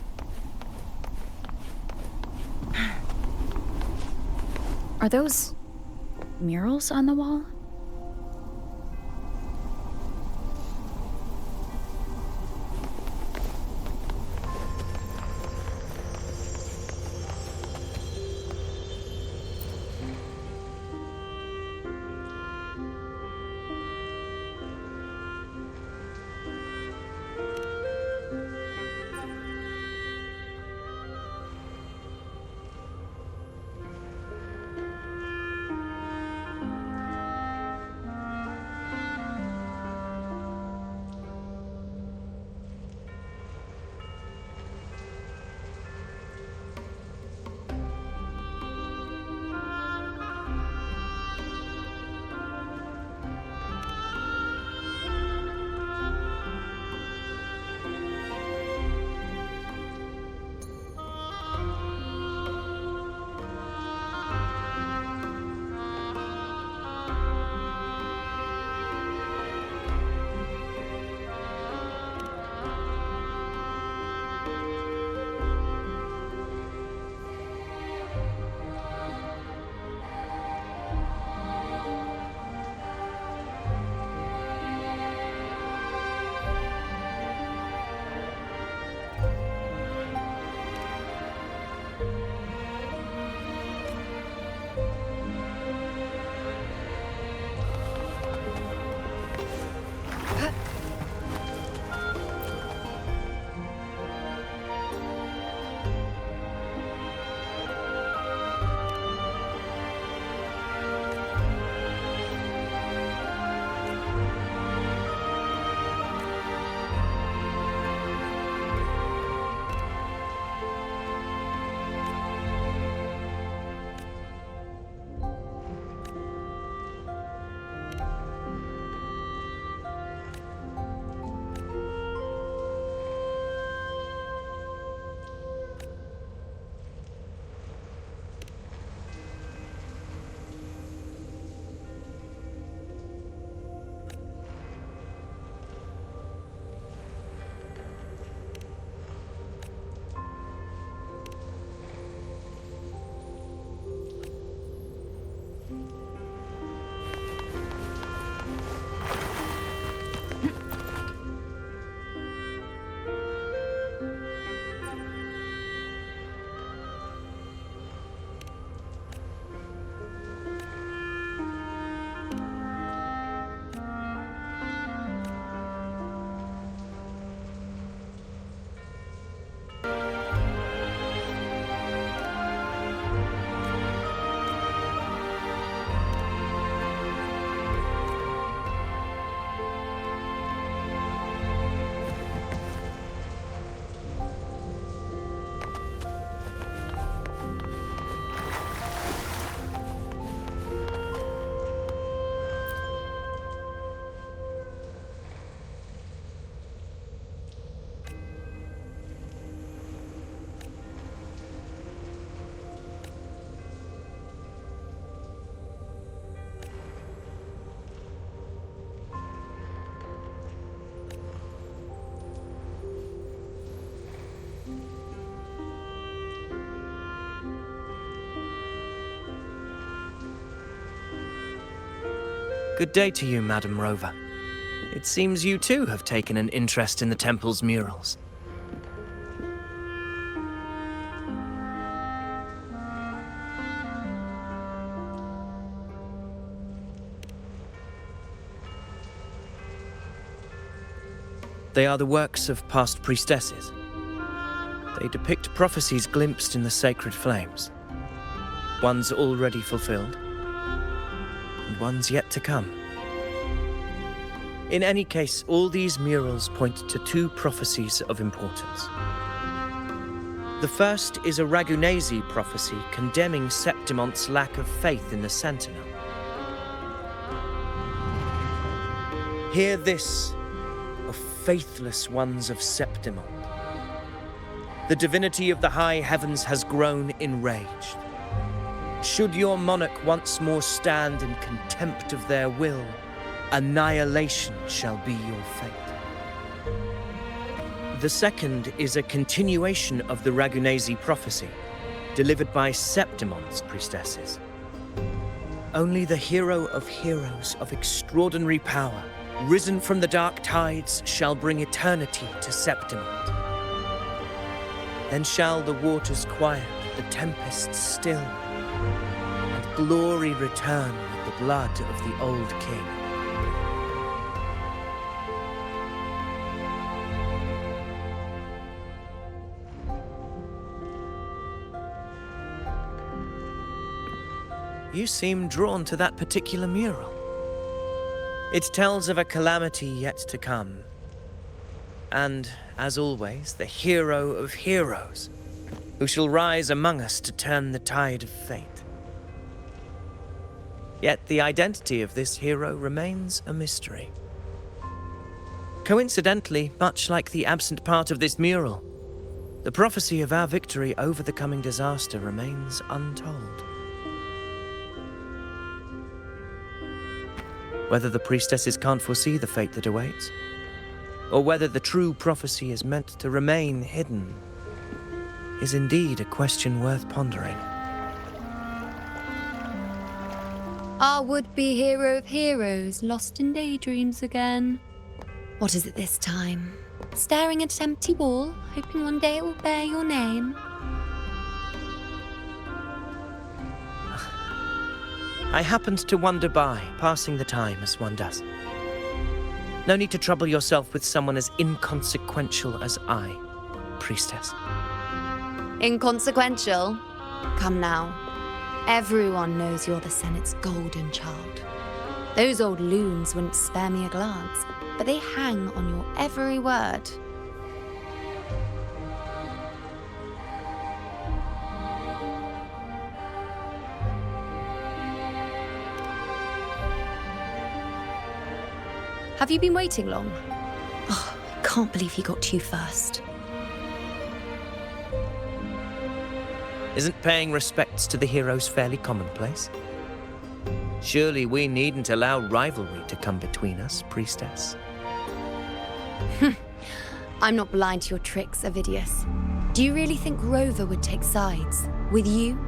Are those murals on the wall? Good day to you, Madam Rover. It seems you too have taken an interest in the temple's murals. They are the works of past priestesses. They depict prophecies glimpsed in the sacred flames. Ones already fulfilled, and ones yet to come. In any case, all these murals point to two prophecies of importance. The first is a Ragunesi prophecy condemning Septimonte's lack of faith in the Sentinel. Hear this, O faithless ones of Septimont. The divinity of the high heavens has grown enraged. Should your monarch once more stand in contempt of their will, annihilation shall be your fate. The second is a continuation of the Ragunesi prophecy, delivered by Septimonte's priestesses. Only the hero of heroes of extraordinary power, risen from the dark tides, shall bring eternity to Septimont. Then shall the waters quiet, the tempests still, and glory return with the blood of the old king. You seem drawn to that particular mural. It tells of a calamity yet to come. And, as always, the hero of heroes, who shall rise among us to turn the tide of fate. Yet the identity of this hero remains a mystery. Coincidentally, much like the absent part of this mural, the prophecy of our victory over the coming disaster remains untold. Whether the priestesses can't foresee the fate that awaits, or whether the true prophecy is meant to remain hidden, is indeed a question worth pondering. Our would-be hero of heroes, lost in daydreams again. What is it this time? Staring at an empty wall, hoping one day it will bear your name? I happened to wander by, passing the time as one does. No need to trouble yourself with someone as inconsequential as I, priestess. Inconsequential? Come now. Everyone knows you're the Senate's golden child. Those old loons wouldn't spare me a glance, but they hang on your every word. Have you been waiting long? Oh, I can't believe he got to you first. Isn't paying respects to the heroes fairly commonplace? Surely we needn't allow rivalry to come between us, priestess. I'm not blind to your tricks, Avidius. Do you really think Rover would take sides with you?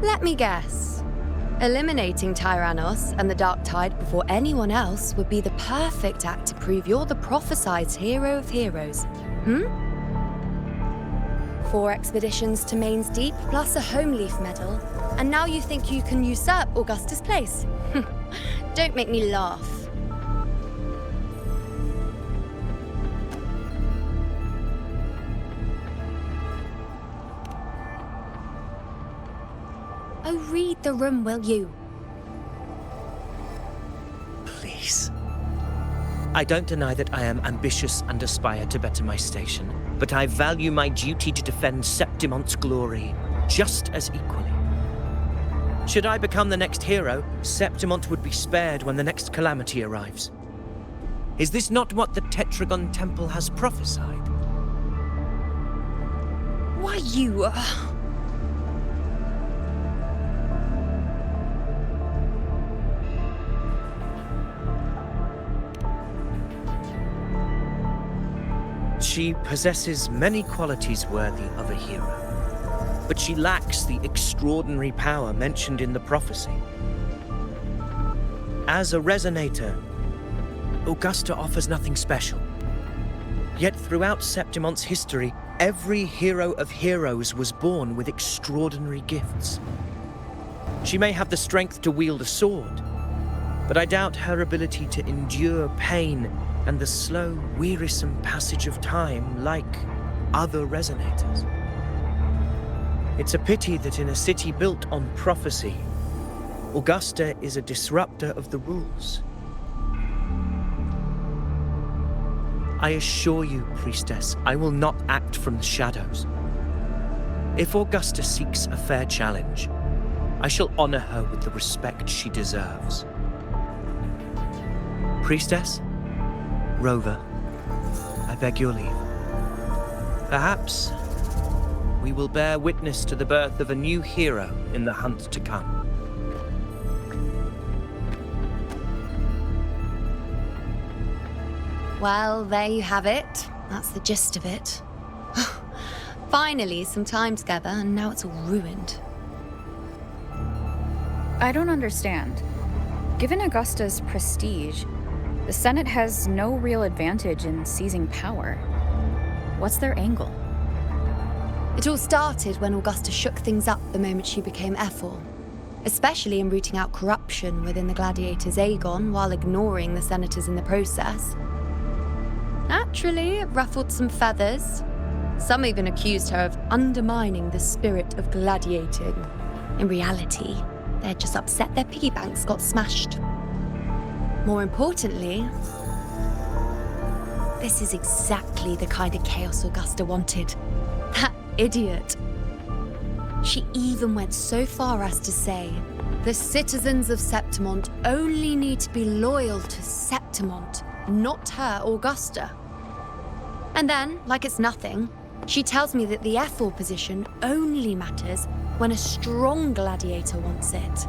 Let me guess. Eliminating Tyrannos and the Dark Tide before anyone else would be the perfect act to prove you're the prophesied hero of heroes. 4 expeditions to Main's Deep, plus a Home Leaf medal, and now you think you can usurp Augustus' place? Don't make me laugh. Oh, read the room, will you? Please. I don't deny that I am ambitious and aspire to better my station, but I value my duty to defend Septimonte's glory just as equally. Should I become the next hero, Septimont would be spared when the next calamity arrives. Is this not what the Tetragon Temple has prophesied? Why, you... She possesses many qualities worthy of a hero, but she lacks the extraordinary power mentioned in the prophecy. As a resonator, Augusta offers nothing special. Yet throughout Septimon's history, every hero of heroes was born with extraordinary gifts. She may have the strength to wield a sword, but I doubt her ability to endure pain and the slow, wearisome passage of time like other resonators. It's a pity that in a city built on prophecy, Augusta is a disruptor of the rules. I assure you, Priestess, I will not act from the shadows. If Augusta seeks a fair challenge, I shall honor her with the respect she deserves. Priestess, Rover, I beg your leave. Perhaps we will bear witness to the birth of a new hero in the hunt to come. Well, there you have it. That's the gist of it. Finally, some time together, and now it's all ruined. I don't understand. Given Augusta's prestige, the Senate has no real advantage in seizing power. What's their angle? It all started when Augusta shook things up the moment she became Ephor, especially in rooting out corruption within the gladiators' Aegon while ignoring the senators in the process. Naturally, it ruffled some feathers. Some even accused her of undermining the spirit of gladiating. In reality, they're just upset their piggy banks got smashed. More importantly, this is exactly the kind of chaos Augusta wanted. That idiot. She even went so far as to say, the citizens of Septimont only need to be loyal to Septimont, not her, Augusta. And then, like it's nothing, she tells me that the Ephor position only matters when a strong gladiator wants it.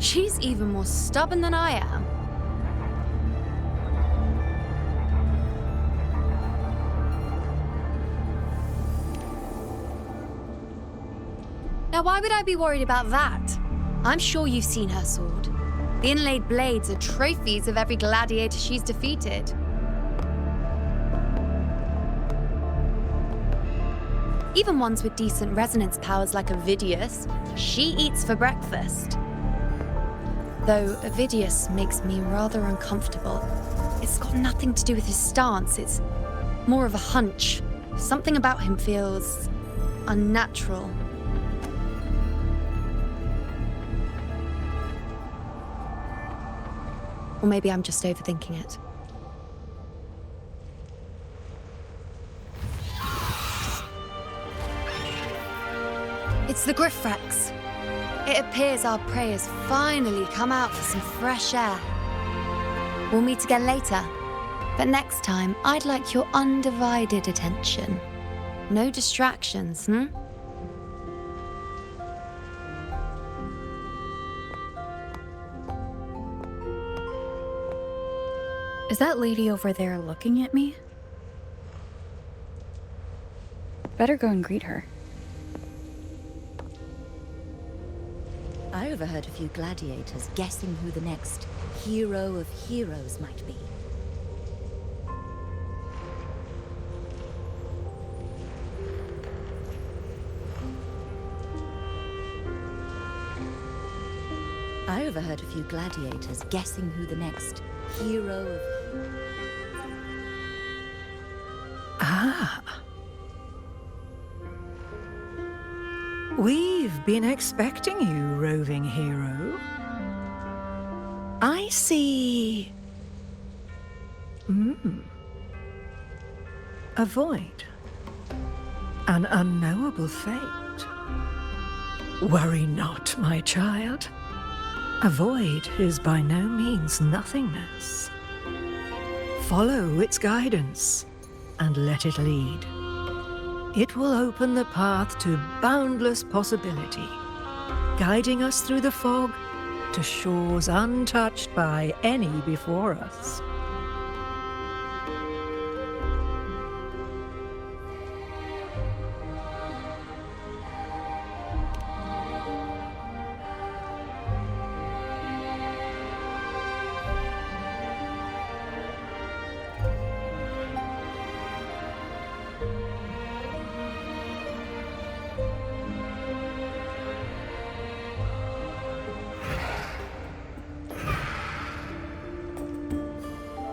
She's even more stubborn than I am. Now, why would I be worried about that? I'm sure you've seen her sword. The inlaid blades are trophies of every gladiator she's defeated. Even ones with decent resonance powers like Ovidius, she eats for breakfast. Though Ovidius makes me rather uncomfortable. It's got nothing to do with his stance, it's more of a hunch. Something about him feels unnatural. Or maybe I'm just overthinking it. It's the Griffrex. It appears our prey has finally come out for some fresh air. We'll meet again later, but next time I'd like your undivided attention. No distractions, Is that lady over there looking at me? Better go and greet her. I overheard a few gladiators guessing who the next hero of heroes might be. I overheard a few gladiators guessing who the next hero of... Ah. We've been expecting you, roving hero. I see... A void. An unknowable fate. Worry not, my child. A void is by no means nothingness. Follow its guidance and let it lead. It will open the path to boundless possibility, guiding us through the fog to shores untouched by any before us.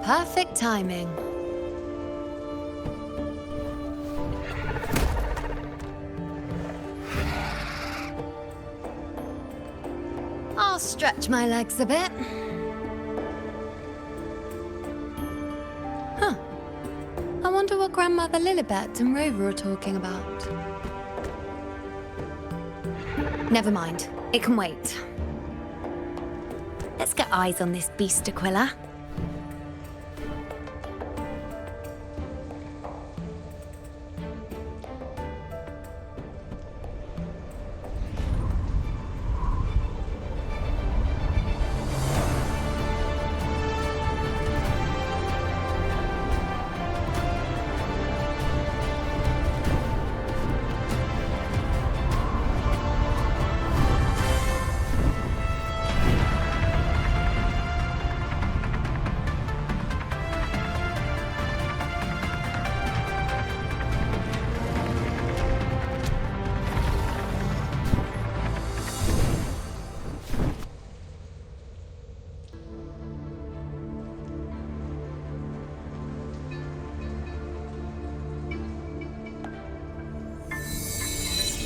Perfect timing. I'll stretch my legs a bit. Huh. I wonder what Grandmother Lilibet and Rover are talking about. Never mind. It can wait. Let's get eyes on this beast, Aquila.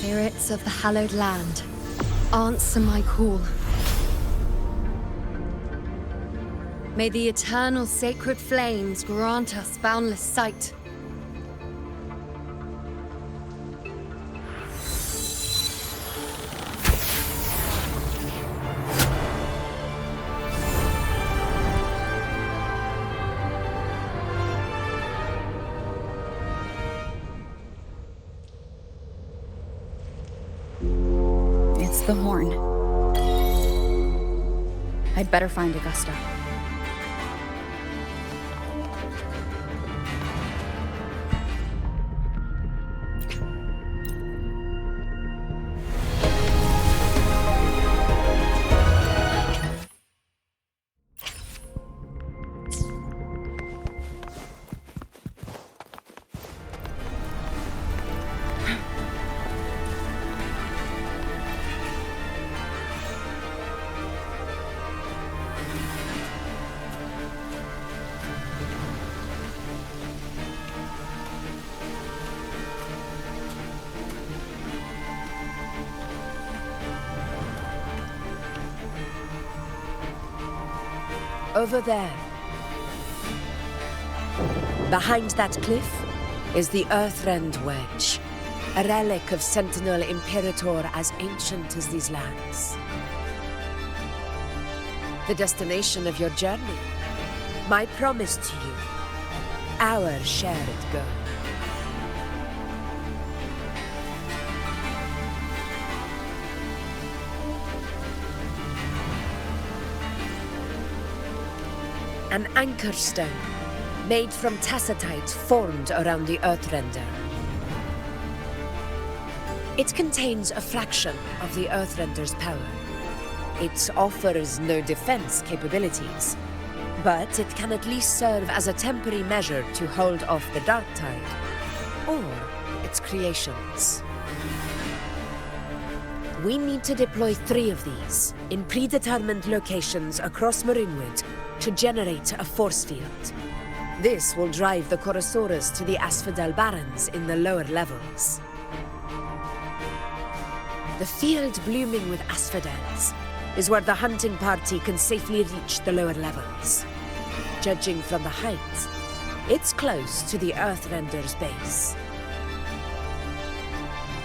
Spirits of the hallowed land, answer my call. May the eternal sacred flames grant us boundless sight. It's the horn. I'd better find Augusta. Over there. Behind that cliff is the Earthrend Wedge, a relic of Sentinel Imperator as ancient as these lands. The destination of your journey, my promise to you, our shared goal. An anchor stone, made from tacitite formed around the Earthrender. It contains a fraction of the Earthrender's power. It offers no defense capabilities, but it can at least serve as a temporary measure to hold off the dark tide, or its creations. We need to deploy 3 of these in predetermined locations across Marinewood to generate a force field. This will drive the Chorosaurus to the Asphodel Barrens in the lower levels. The field blooming with asphodels is where the hunting party can safely reach the lower levels. Judging from the height, it's close to the Earthrender's base.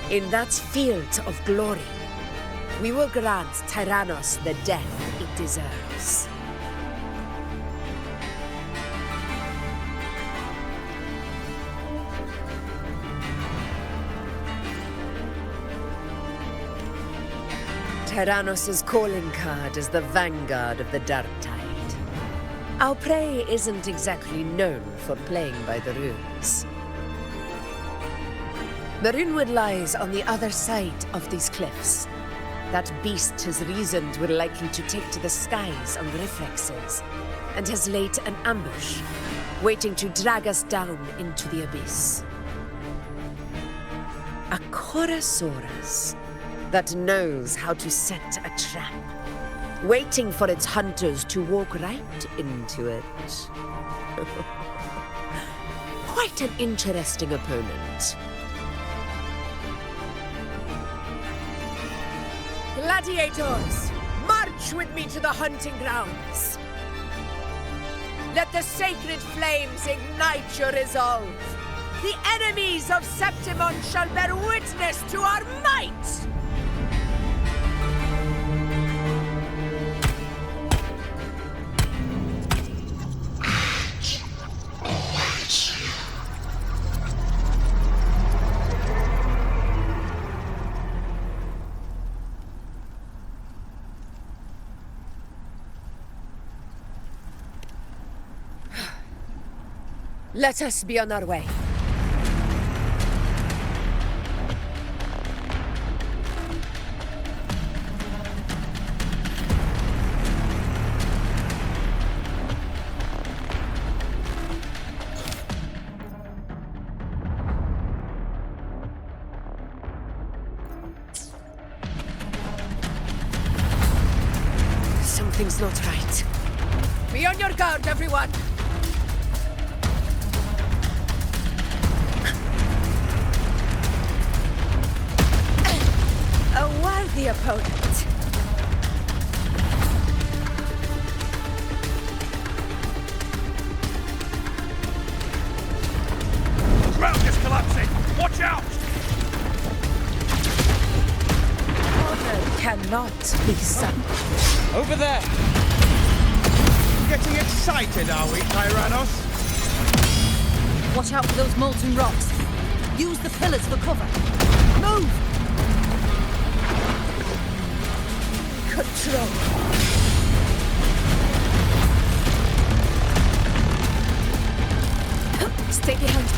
In that field of glory, we will grant Tyrannos the death it deserves. Tyrannos' calling card is the vanguard of the dark tide. Our prey isn't exactly known for playing by the rules. Marinewood lies on the other side of these cliffs. That beast has reasoned we're likely to take to the skies on reflexes, and has laid an ambush, waiting to drag us down into the abyss. A Chorosaurus that knows how to set a trap, waiting for its hunters to walk right into it. Quite an interesting opponent. Gladiators, march with me to the hunting grounds. Let the sacred flames ignite your resolve. The enemies of Septimon shall bear witness to our might! Let us be on our way. Something's not right. Be on your guard, everyone! A worthy opponent. Ground is collapsing! Watch out! Honor cannot be sunk. Over there! Getting excited, are we, Tyrannos? Watch out for those molten rocks. Use the pillars for cover. Move! Control. Stay behind me.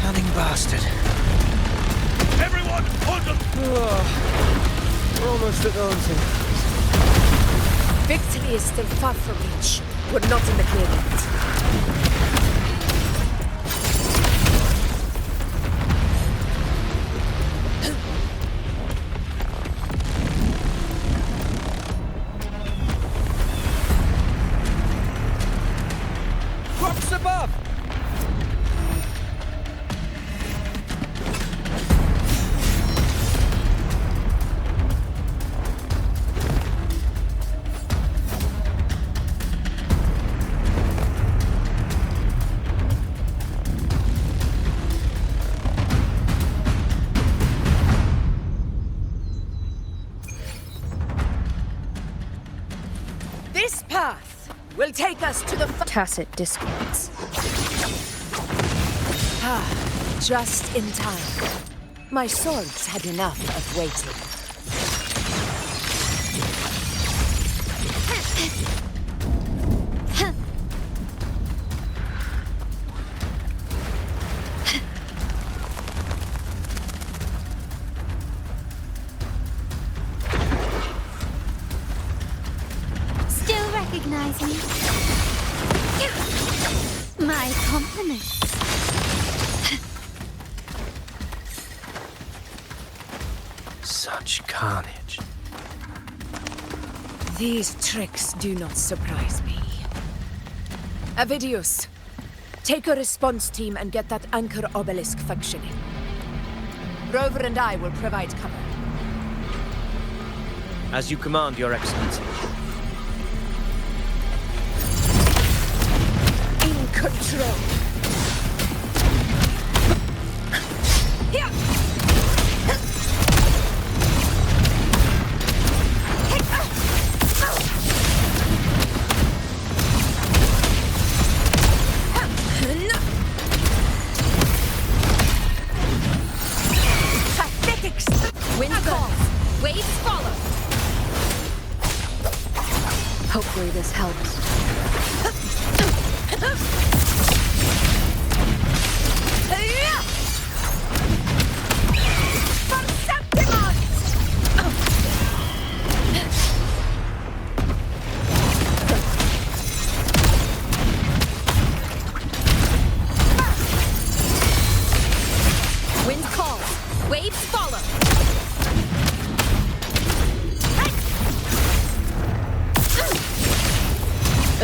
Cunning bastard. Everyone, under... We're almost at Owenston. Victory is still far from reach. We're not in the clear yet. Rocks above! This path will take us to the Tacit discords. Just in time. My swords had enough of waiting. Still recognize me? My compliments. Such carnage. These tricks do not surprise me. Avidius, take a response team and get that anchor obelisk functioning. Rover and I will provide cover. As you command, Your Excellency. In control. Wind calls. Waves follow. Hopefully this helps. Wind calls. Waves follow.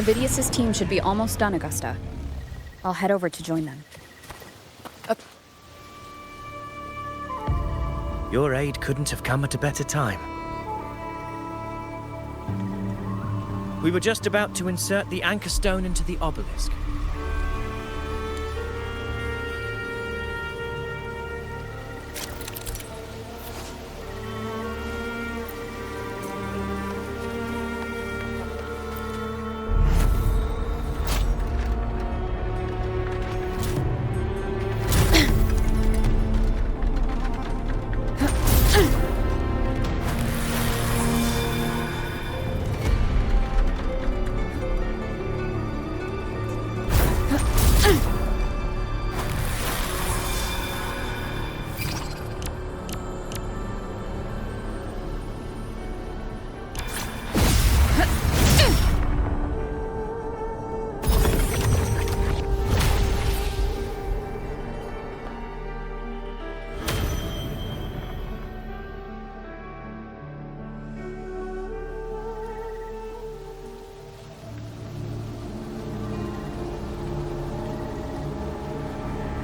Vidius' team should be almost done, Augusta. I'll head over to join them. Your aid couldn't have come at a better time. We were just about to insert the anchor stone into the obelisk.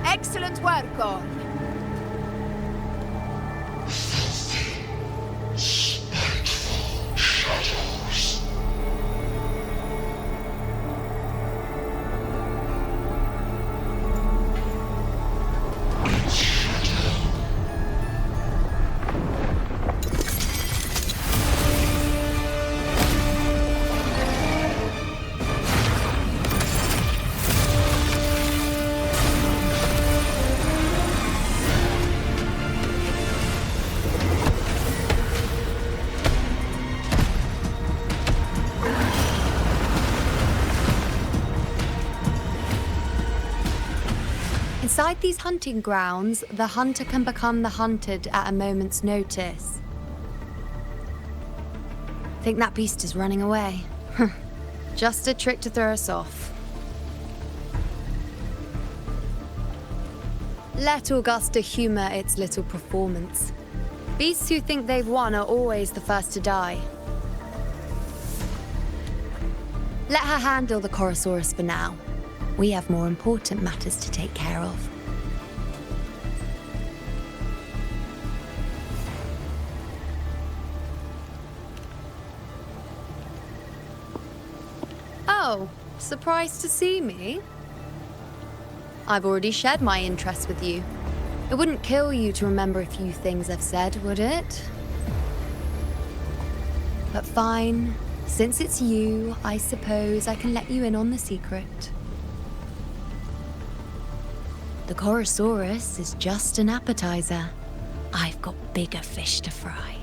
Excellent work, all. Inside these hunting grounds, the hunter can become the hunted at a moment's notice. Think that beast is running away? Just a trick to throw us off. Let Augusta humor its little performance. Beasts who think they've won are always the first to die. Let her handle the Chorosaurus for now. We have more important matters to take care of. Oh, surprised to see me? I've already shared my interest with you. It wouldn't kill you to remember a few things I've said, would it? But fine. Since it's you, I suppose I can let you in on the secret. The Chorosaurus is just an appetizer. I've got bigger fish to fry.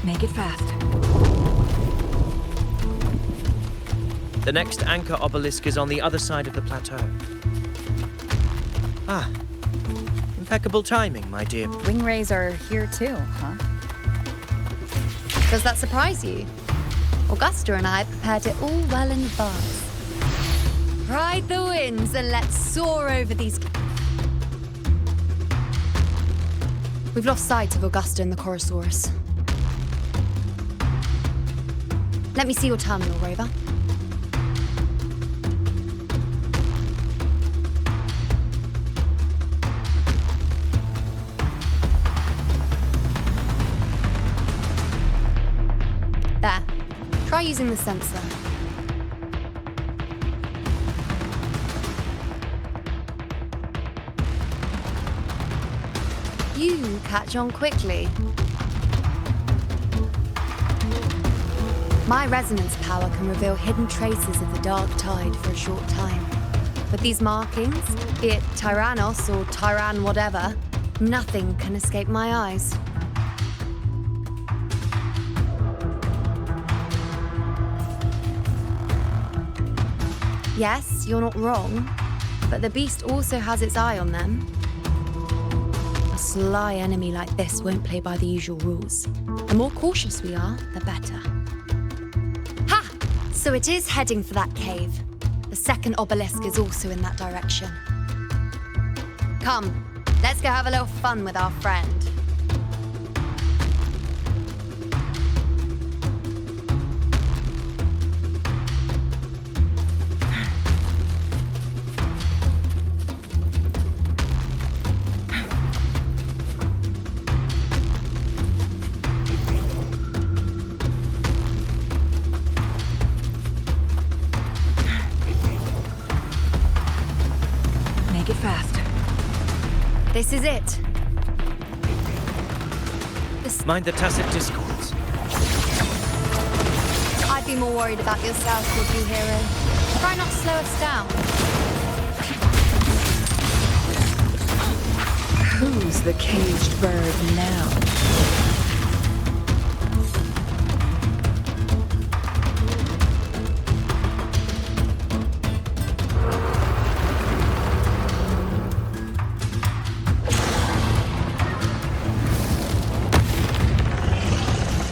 Make it fast. The next anchor obelisk is on the other side of the plateau. Ah, impeccable timing, my dear. Ringwrays are here too, huh? Does that surprise you? Augusta and I prepared it all well in advance. Ride the winds and let's soar over these... We've lost sight of Augusta and the Chorosaurus. Let me see your terminal, Rover. There. Try using the sensor. You catch on quickly. My resonance power can reveal hidden traces of the dark tide for a short time. But these markings, be it Tyrannos or Tyran whatever, nothing can escape my eyes. Yes, you're not wrong, but the beast also has its eye on them. A sly enemy like this won't play by the usual rules. The more cautious we are, the better. Ha! So it is heading for that cave. The second obelisk is also in that direction. Come, let's go have a little fun with our friend. Make it fast. This is it. Mind the tacit discords. I'd be more worried about yourself, would-be hero. Try not to slow us down. Who's the caged bird now?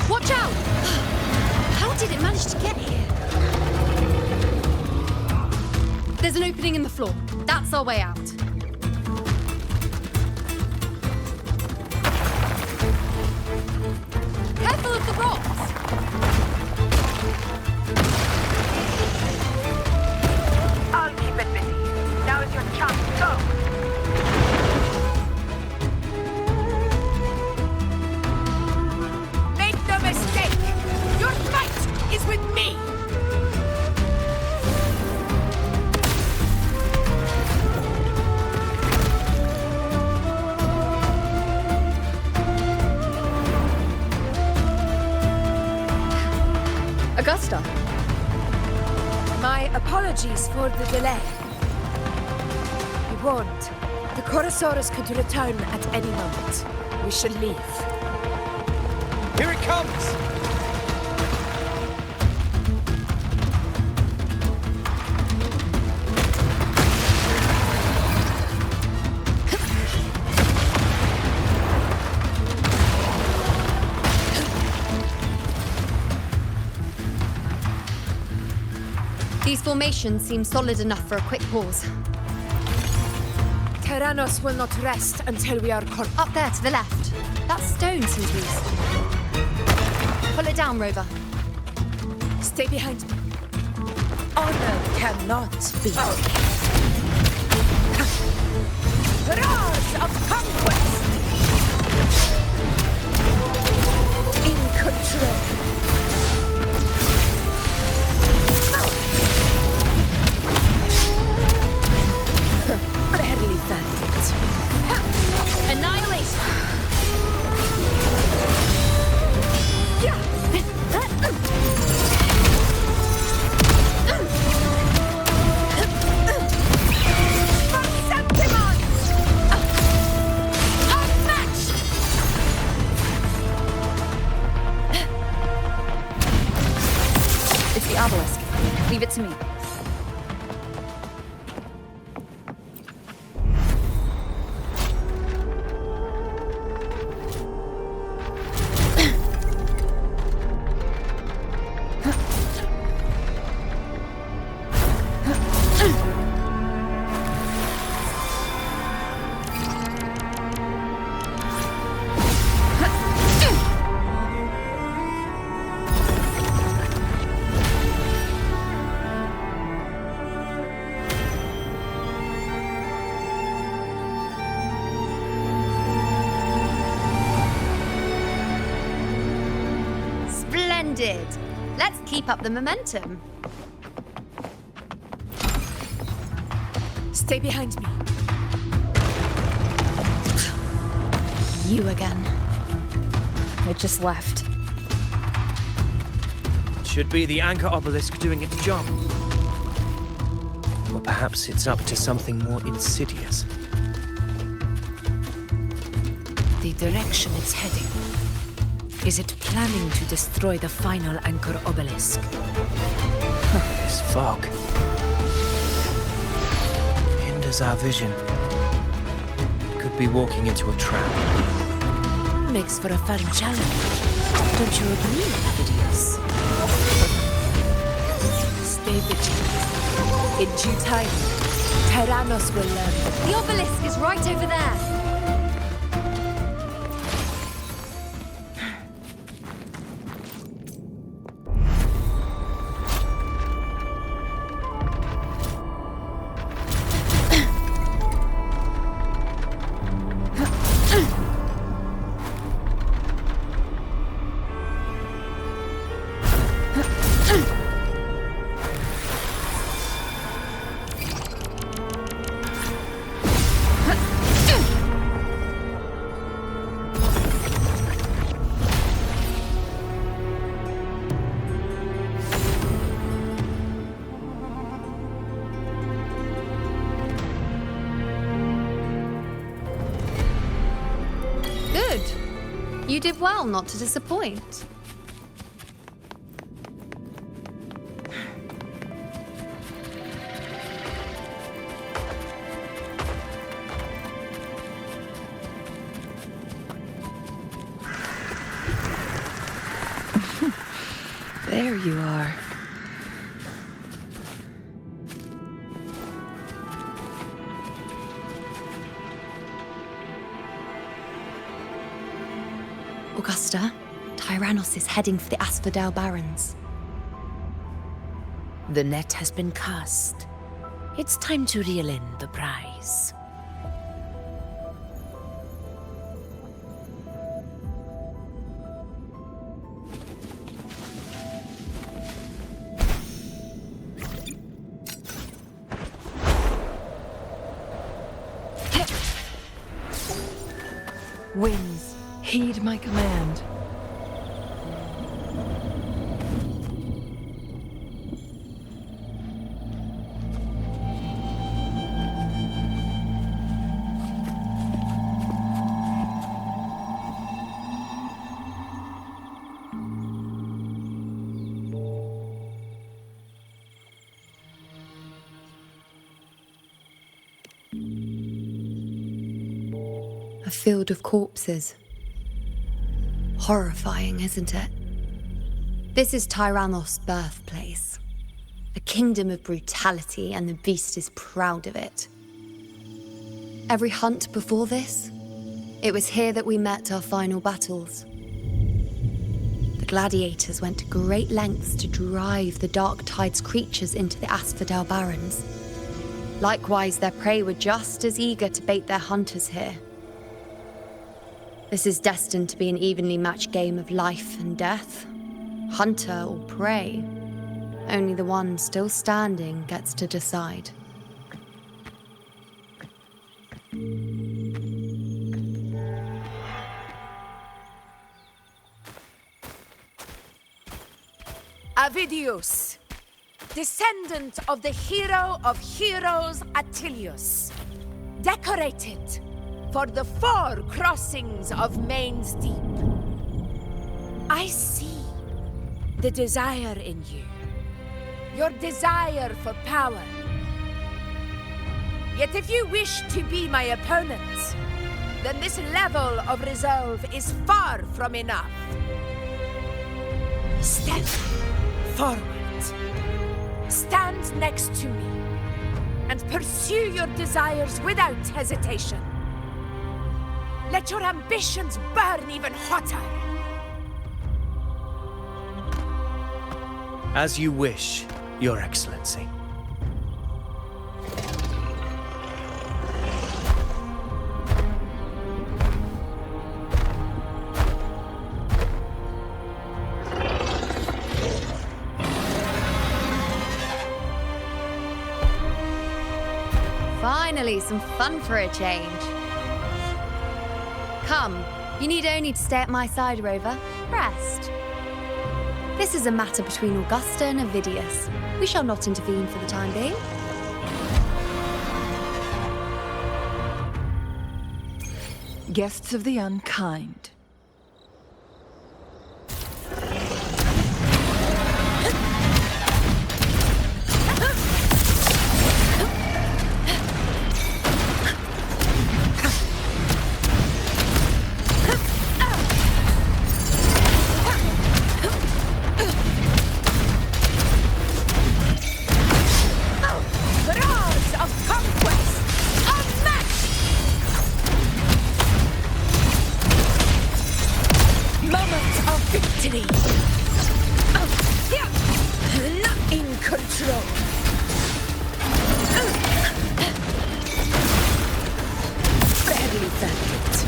Watch out! How did it manage to get here? There's an opening in the floor. That's our way out. Careful of the rocks! I'll keep it busy. Now is your chance. Go! Make no mistake! Your fight is with me! Augusta. My apologies for the delay. We warned. The Chorosaurus could return at any moment. We should leave. Here it comes! These formations seem solid enough for a quick pause. Tyrannos will not rest until we are caught. Up there to the left. That stone seems loose. Pull it down, Rover. Stay behind me. Honor cannot be. Rise of conquest! In control. Barely vandals. Annihilation! It's the obelisk. Leave it to me. Splendid! Let's keep up the momentum. Stay behind me. You again. It just left. Should be the anchor obelisk doing its job. Or perhaps it's up to something more insidious. The direction it's heading. Is it planning to destroy the final anchor obelisk? This fog hinders our vision. Could be walking into a trap. Makes for a fun challenge. Don't you agree, Vidius? Stay vigilant. In due time, Tyrannos will learn. The obelisk is right over there. You did well not to disappoint. There you are. Augusta, Tyrannos is heading for the Asphodel Barrens. The net has been cast. It's time to reel in the prize. Winds, heed my command. A field of corpses. Horrifying, isn't it? This is Tyrannos' birthplace. A kingdom of brutality, and the beast is proud of it. Every hunt before this, it was here that we met our final battles. The gladiators went to great lengths to drive the Dark Tide's creatures into the Asphodel Barrens. Likewise, their prey were just as eager to bait their hunters here. This is destined to be an evenly matched game of life and death. Hunter or prey. Only the one still standing gets to decide. Avidius, descendant of the hero of heroes Attilius, decorated for the 4 crossings of Main's Deep. I see the desire in you, your desire for power. Yet if you wish to be my opponent, then this level of resolve is far from enough. Step forward. Stand next to me and pursue your desires without hesitation. Let your ambitions burn even hotter. As you wish, Your Excellency. Finally, some fun for a change. Come, you need only to stay at my side, Rover. Rest. This is a matter between Augusta and Avidius. We shall not intervene for the time being. Guests of the unkind. verdict.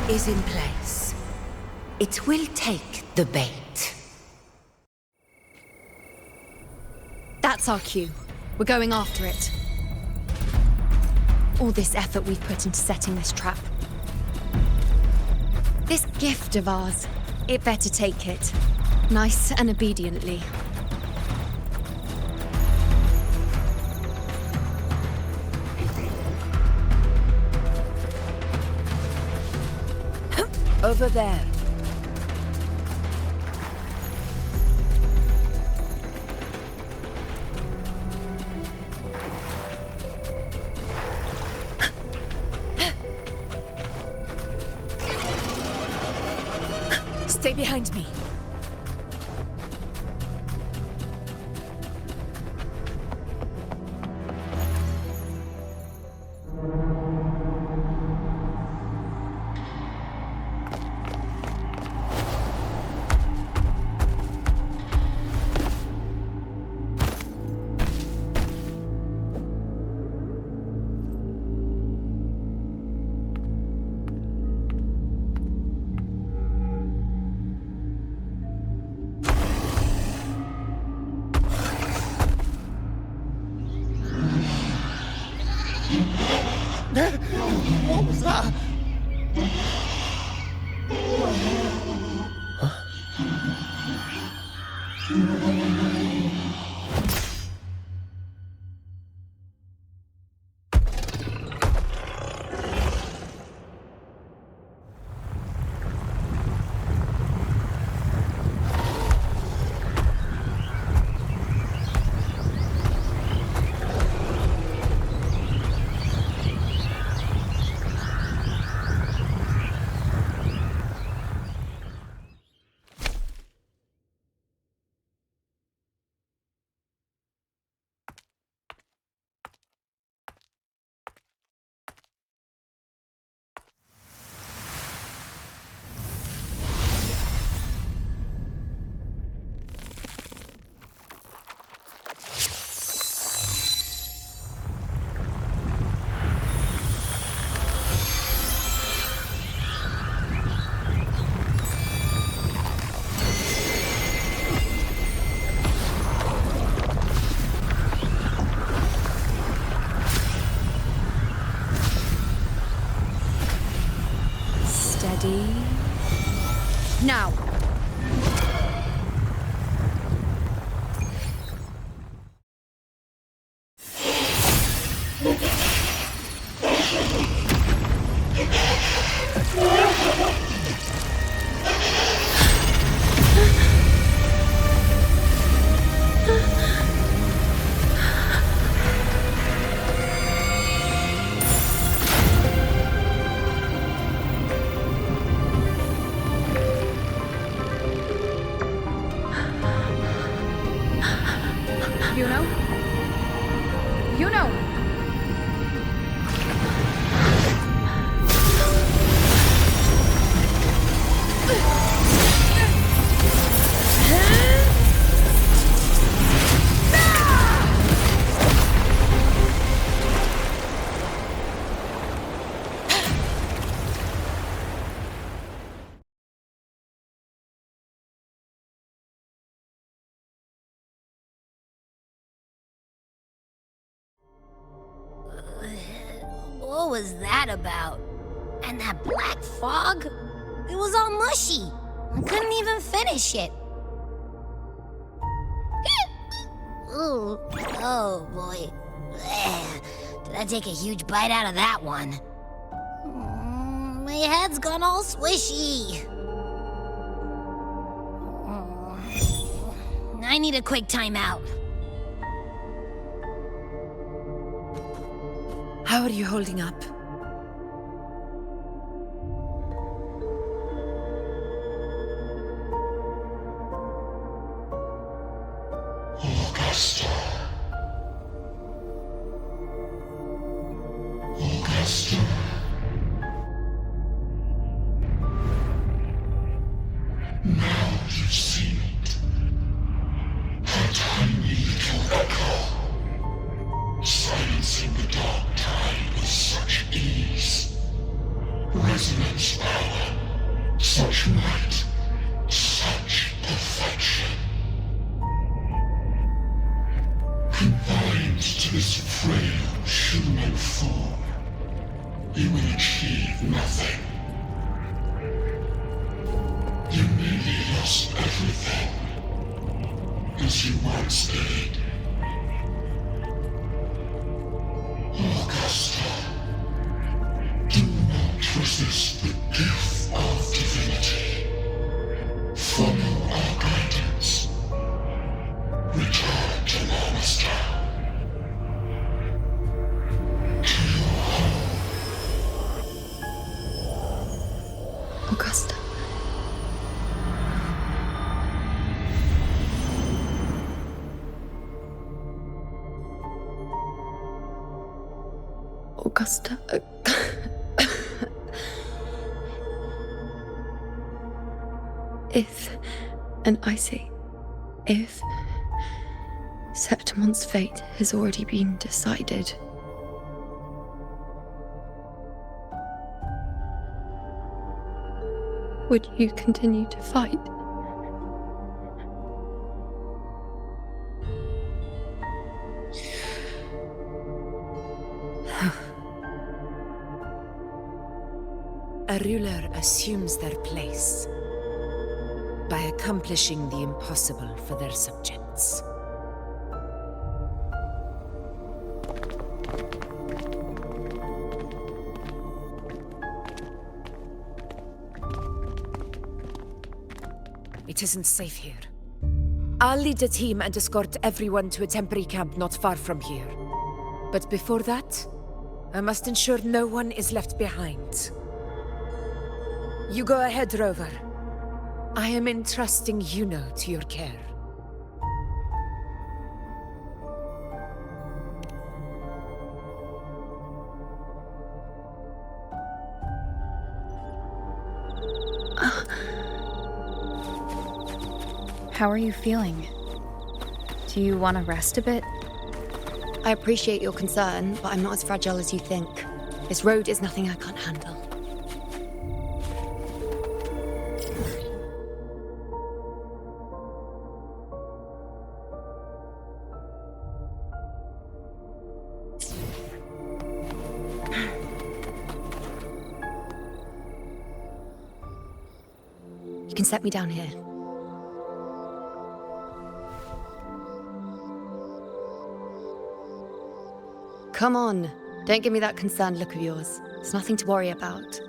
Is in place. It will take the bait. That's our cue. We're going after it. All this effort we've put into setting this trap. This gift of ours, it better take it. Nice and obediently. Over there. Stay behind me. What was that? Now! What was that about? And that black fog? It was all mushy. I couldn't even finish it. Ooh, oh boy. Did I take a huge bite out of that one? My head's gone all swishy. I need a quick timeout. How are you holding up? Augusta. Augusta. Now you've seen it. Her tiny little echo, silencing the dark tide with such ease. Resonance power, such might, such perfection. Confined to this frail human form, you will achieve nothing. You nearly lost everything, as you once did. Augusta, do not resist the gift of divinity. Follow our guidance. Return to Lannister. To your home. Augusta. Augusta. If, and I say, if Septimon's fate has already been decided, would you continue to fight? A ruler assumes their place by accomplishing the impossible for their subjects. It isn't safe here. I'll lead a team and escort everyone to a temporary camp not far from here. But before that, I must ensure no one is left behind. You go ahead, Rover. I am entrusting Yuno to your care. How are you feeling? Do you want to rest a bit? I appreciate your concern, but I'm not as fragile as you think. This road is nothing I can't handle. You can set me down here. Come on, don't give me that concerned look of yours. It's nothing to worry about.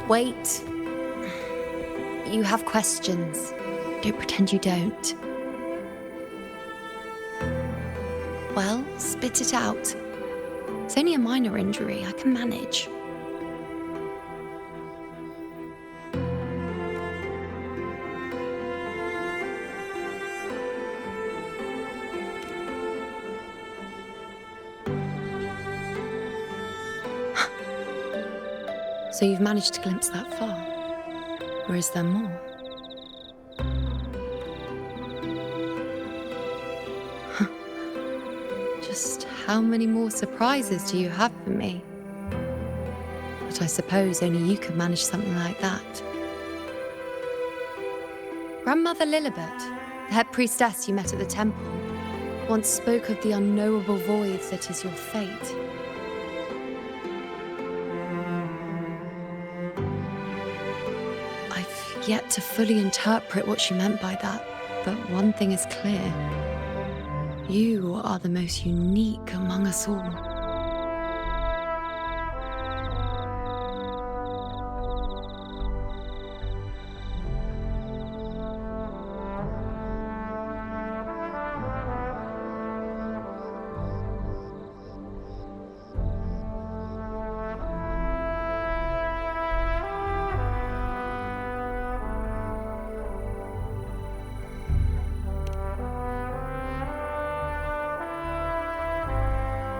Wait. You have questions. Don't pretend you don't. Well, spit it out. It's only a minor injury. I can manage. So you've managed to glimpse that far? Or is there more? Just how many more surprises do you have for me? But I suppose only you could manage something like that. Grandmother Lilibet, the head priestess you met at the temple, once spoke of the unknowable void that is your fate. I've yet to fully interpret what she meant by that, but one thing is clear. You are the most unique among us all.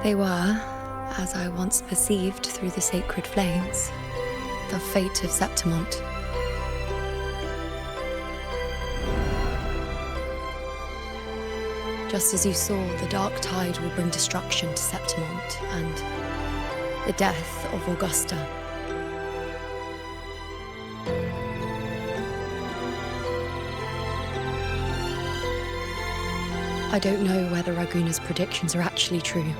They were, as I once perceived through the sacred flames, the fate of Septimont. Just as you saw, the dark tide will bring destruction to Septimont and the death of Augusta. I don't know whether Raguna's predictions are actually true,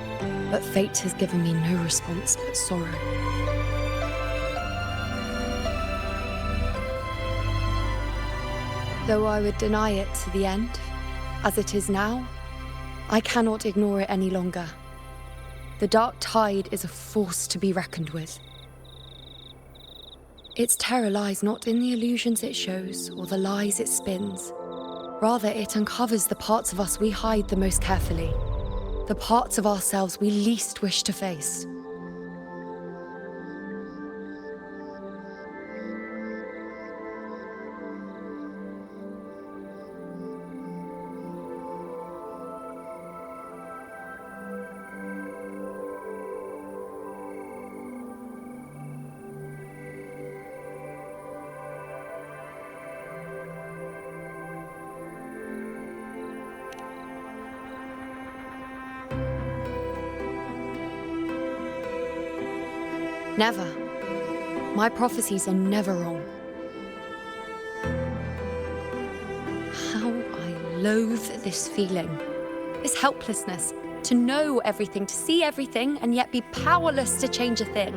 but fate has given me no response but sorrow. Though I would deny it to the end, as it is now, I cannot ignore it any longer. The dark tide is a force to be reckoned with. Its terror lies not in the illusions it shows or the lies it spins. Rather, it uncovers the parts of us we hide the most carefully, the parts of ourselves we least wish to face. Never. My prophecies are never wrong. How I loathe this feeling. This helplessness. To know everything, to see everything, and yet be powerless to change a thing.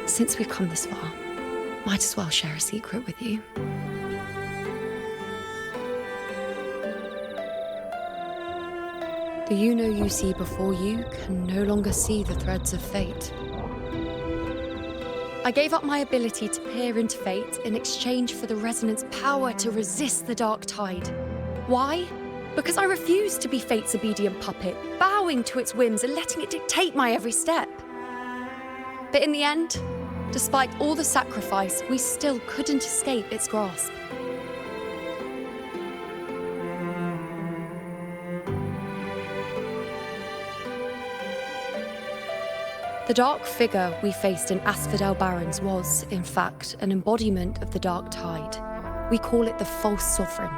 Since we've come this far, might as well share a secret with you. The you see before you can no longer see the threads of fate. I gave up my ability to peer into fate in exchange for the resonance power to resist the dark tide. Why? Because I refused to be fate's obedient puppet, bowing to its whims and letting it dictate my every step. But in the end, despite all the sacrifice, we still couldn't escape its grasp. The dark figure we faced in Asphodel Barrens was, in fact, an embodiment of the dark tide. We call it the false sovereign.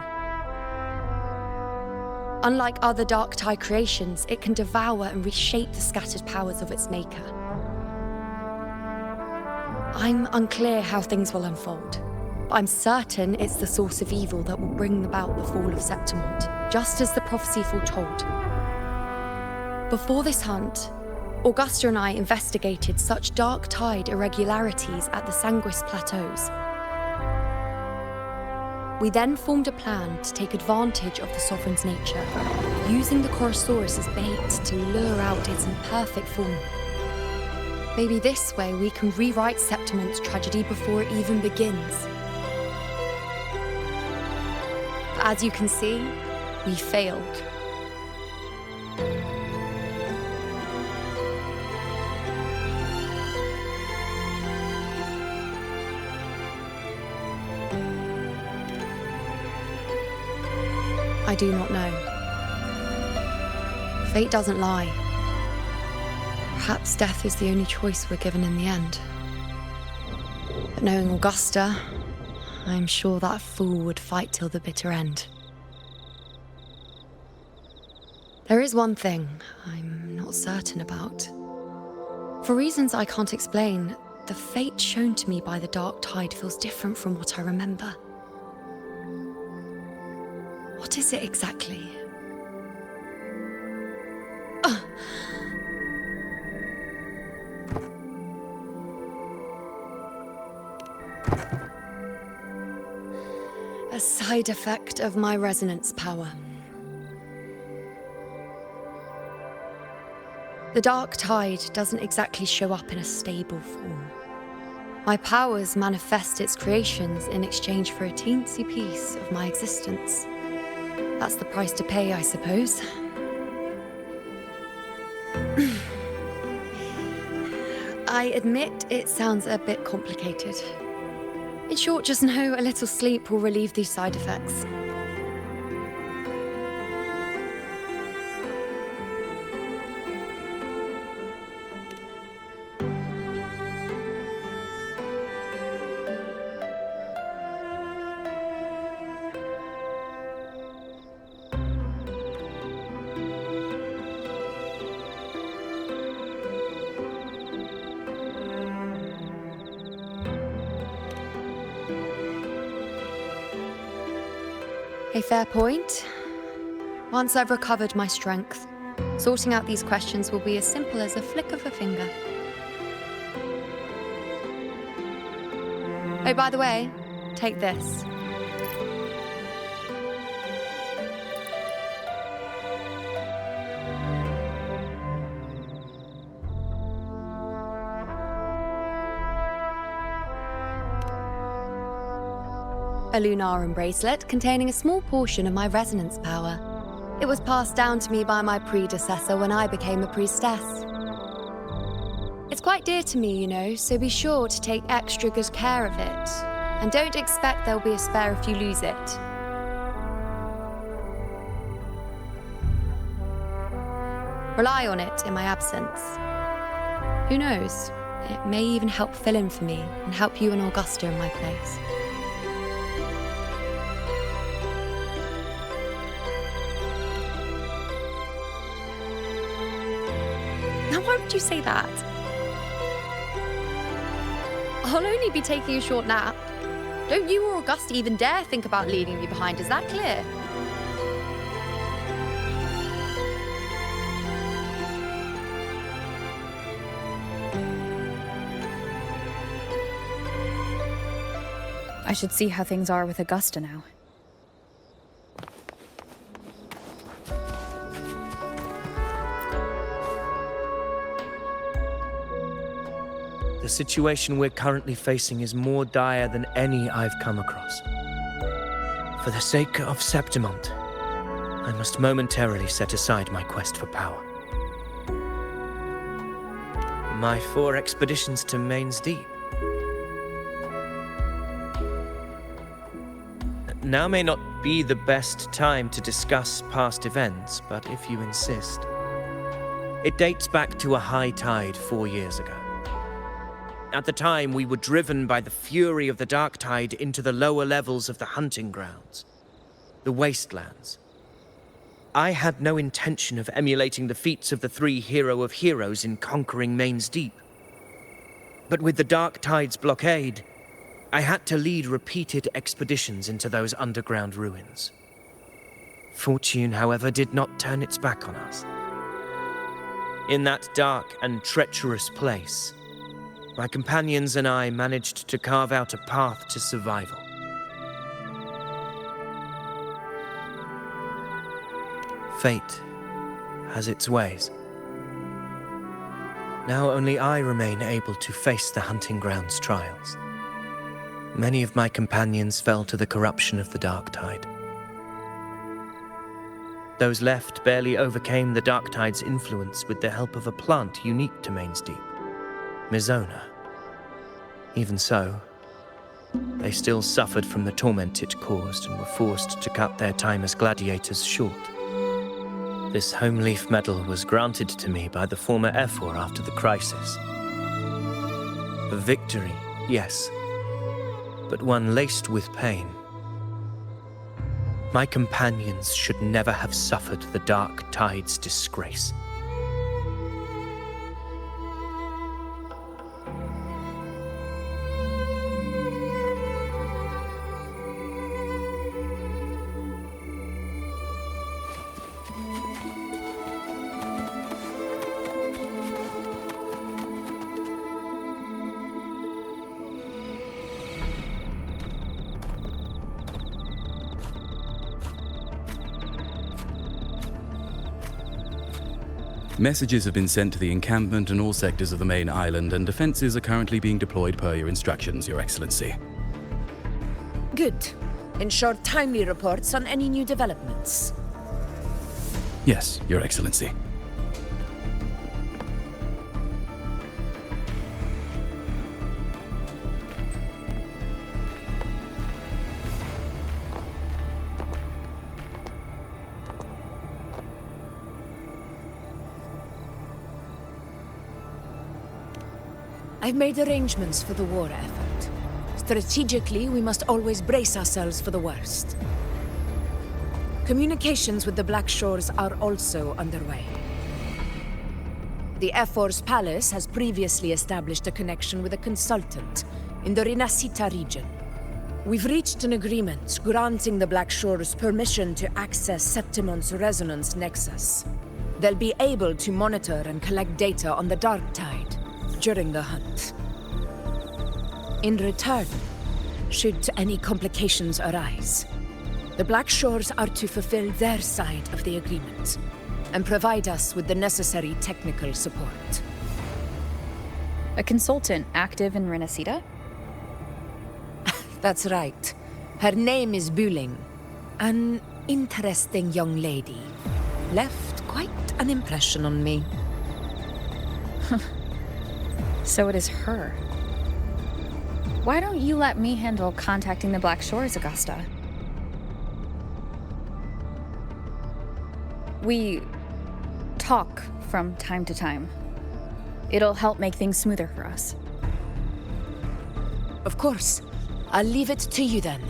Unlike other dark tide creations, it can devour and reshape the scattered powers of its maker. I'm unclear how things will unfold, but I'm certain it's the source of evil that will bring about the fall of Septimont, just as the prophecy foretold. Before this hunt, Augusta and I investigated such dark tide irregularities at the Sanguis Plateaus. We then formed a plan to take advantage of the sovereign's nature, using the Chorosaurus as bait to lure out its imperfect form. Maybe this way we can rewrite Septimont's tragedy before it even begins. But as you can see, we failed. I do not know. Fate doesn't lie. Perhaps death is the only choice we're given in the end. But knowing Augusta, I'm sure that fool would fight till the bitter end. There is one thing I'm not certain about. For reasons I can't explain, the fate shown to me by the Dark Tide feels different from what I remember. What is it exactly? A side effect of my resonance power. The Dark Tide doesn't exactly show up in a stable form. My powers manifest its creations in exchange for a teensy piece of my existence. That's the price to pay, I suppose. I admit it sounds a bit complicated. In short, just know a little sleep will relieve these side effects. A fair point. Once I've recovered my strength, sorting out these questions will be as simple as a flick of a finger. Oh, by the way, take this. A Lunarum bracelet containing a small portion of my resonance power. It was passed down to me by my predecessor when I became a priestess. It's quite dear to me, you know, so be sure to take extra good care of it. And don't expect there'll be a spare if you lose it. Rely on it in my absence. Who knows? It may even help fill in for me and help you and Augusta in my place. Why would you say that? I'll only be taking a short nap. Don't you or Augusta even dare think about leaving me behind, is that clear? I should see how things are with Augusta now. The situation we're currently facing is more dire than any I've come across. For the sake of Septimont, I must momentarily set aside my quest for power. My 4 expeditions to Main's Deep. Now may not be the best time to discuss past events, but if you insist. It dates back to a high tide 4 years ago. At the time, we were driven by the fury of the Dark Tide into the lower levels of the hunting grounds, the wastelands. I had no intention of emulating the feats of the 3 hero of heroes in conquering Main's Deep. But with the Dark Tide's blockade, I had to lead repeated expeditions into those underground ruins. Fortune, however, did not turn its back on us. In that dark and treacherous place, my companions and I managed to carve out a path to survival. Fate has its ways. Now only I remain able to face the hunting grounds trials. Many of my companions fell to the corruption of the Dark Tide. Those left barely overcame the Dark Tide's influence with the help of a plant unique to Main's Deep. Mizona. Even so, they still suffered from the torment it caused and were forced to cut their time as gladiators short. This home leaf medal was granted to me by the former Ephor after the crisis. A victory, yes, but one laced with pain. My companions should never have suffered the Dark Tide's disgrace. Messages have been sent to the encampment and all sectors of the main island, and defenses are currently being deployed per your instructions, Your Excellency. Good. Ensure timely reports on any new developments. Yes, Your Excellency. I've made arrangements for the war effort. Strategically, we must always brace ourselves for the worst. Communications with the Black Shores are also underway. The Ephor's Palace has previously established a connection with a consultant in the Renacita region. We've reached an agreement granting the Black Shores permission to access Septimon's resonance nexus. They'll be able to monitor and collect data on the Dark Tide during the hunt. In return, should any complications arise, the Black Shores are to fulfill their side of the agreement and provide us with the necessary technical support. A consultant active in Renacita? That's right. Her name is Wuthering. An interesting young lady. Left quite an impression on me. So it is her. Why don't you let me handle contacting the Black Shores, Augusta? We talk from time to time. It'll help make things smoother for us. Of course. I'll leave it to you then.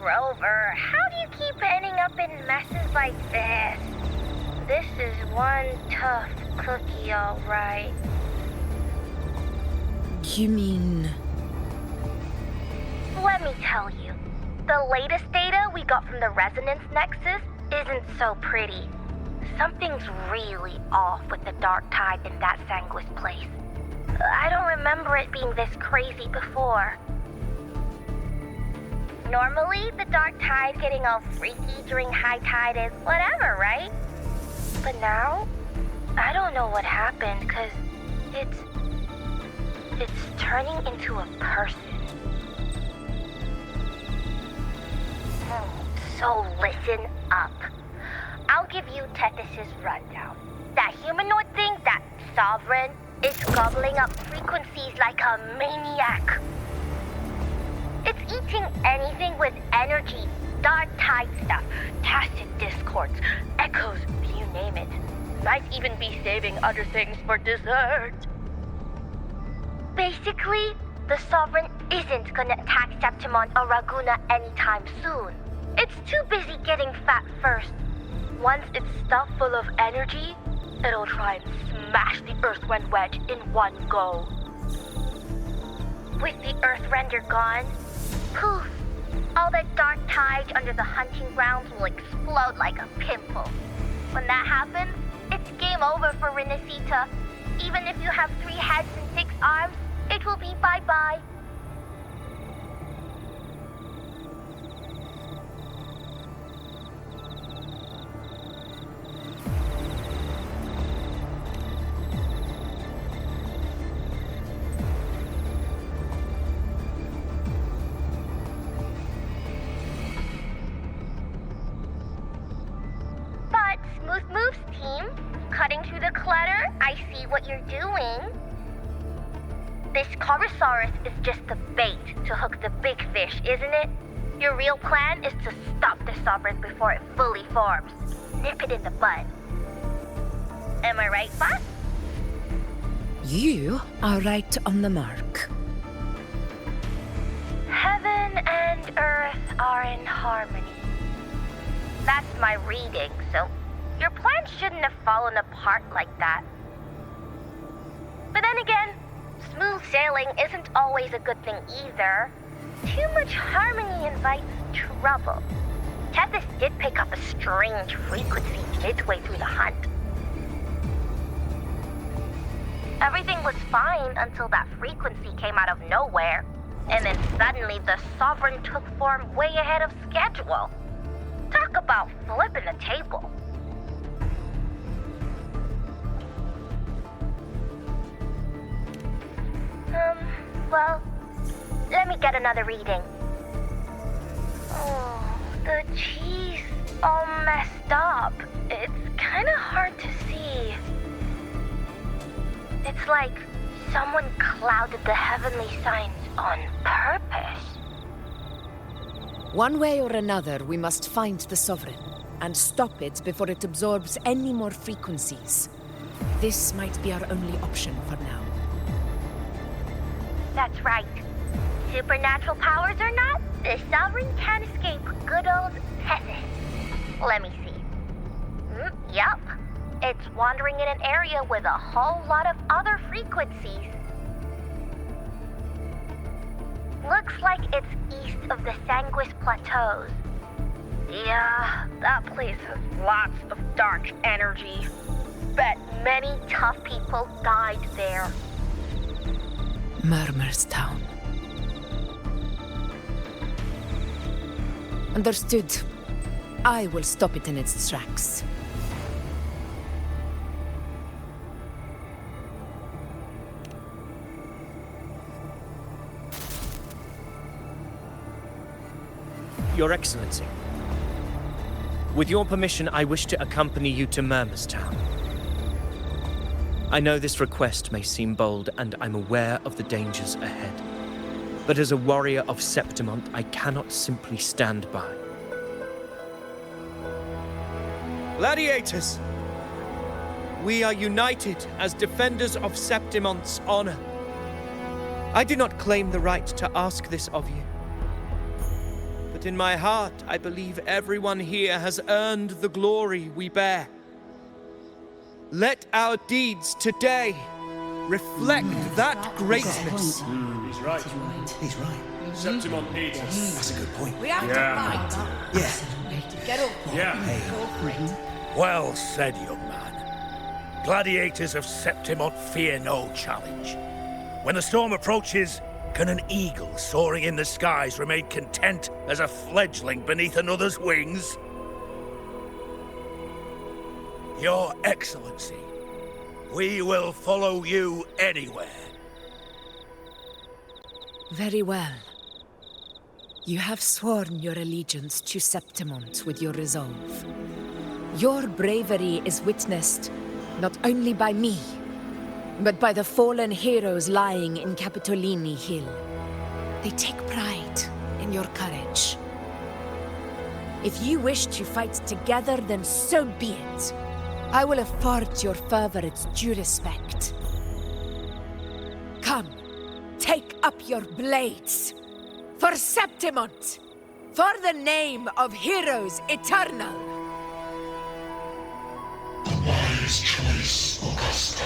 Rover, how do you keep ending up in messes like this? This is one tough cookie, all right. You mean... Let me tell you, the latest data we got from the resonance nexus isn't so pretty. Something's really off with the Dark Tide in that Sanguis place. I don't remember it being this crazy before. Normally, the Dark Tide getting all freaky during high tide is whatever, right? But now, I don't know what happened, because it's turning into a person. So listen up. I'll give you Tethys' rundown. That humanoid thing, that Sovereign, is gobbling up frequencies like a maniac. It's eating anything with energy, Dark Tide stuff, tacit discords, echoes, you name it. Might even be saving other things for dessert. Basically, the Sovereign isn't gonna attack Septimon or Raguna anytime soon. It's too busy getting fat first. Once it's stuffed full of energy, it'll try and smash the Earthrend wedge in one go. With the Earthrender gone, poof! All that Dark Tide under the hunting grounds will explode like a pimple. When that happens, it's game over for Renacita. Even if you have 3 heads and 6 arms, it will be bye-bye. But Smooth moves, team. Cutting through the clutter, I see what you're doing. This Corosaurus is just the bait to hook the big fish, isn't it? Your real plan is to stop the Sovereign before it fully forms. Nip it in the bud. Am I right, boss? You are right on the mark. Heaven and earth are in harmony. That's my reading, so your plan shouldn't have fallen apart like that. But then again, smooth sailing isn't always a good thing either. Too much harmony invites trouble. Tethys did pick up a strange frequency midway through the hunt. Everything was fine until that frequency came out of nowhere. And then suddenly the Sovereign took form way ahead of schedule. Talk about flipping the table. Well, let me get another reading. Oh, the cheese all messed up. It's kind of hard to see. It's like someone clouded the heavenly signs on purpose. One way or another, we must find the Sovereign and stop it before it absorbs any more frequencies. This might be our only option for now. That's right. Supernatural powers or not, the Sovereign can't escape good old Tethys. Let me see. Yup. It's wandering in an area with a whole lot of other frequencies. Looks like it's east of the Sanguis Plateaus. Yeah, that place has lots of dark energy. Bet many tough people died there. Murmur's Town. Understood. I will stop it in its tracks. Your Excellency, with your permission, I wish to accompany you to Murmur's Town. I know this request may seem bold, and I'm aware of the dangers ahead. But as a warrior of Septimont, I cannot simply stand by. Gladiators! We are united as defenders of Septimont's honor. I do not claim the right to ask this of you. But in my heart, I believe everyone here has earned the glory we bear. Let our deeds today reflect that greatness. He's right. He's right. Septimont needs us. That's a good point. We have to fight. Yeah. Get up. Yeah. Well said, young man. Gladiators of Septimont fear no challenge. When the storm approaches, can an eagle soaring in the skies remain content as a fledgling beneath another's wings? Your Excellency, we will follow you anywhere. Very well. You have sworn your allegiance to Septimont with your resolve. Your bravery is witnessed not only by me, but by the fallen heroes lying in Capitolini Hill. They take pride in your courage. If you wish to fight together, then so be it. I will afford your fervor its due respect. Come, take up your blades. For Septimont! For the name of heroes eternal! The wise choice, Augusta.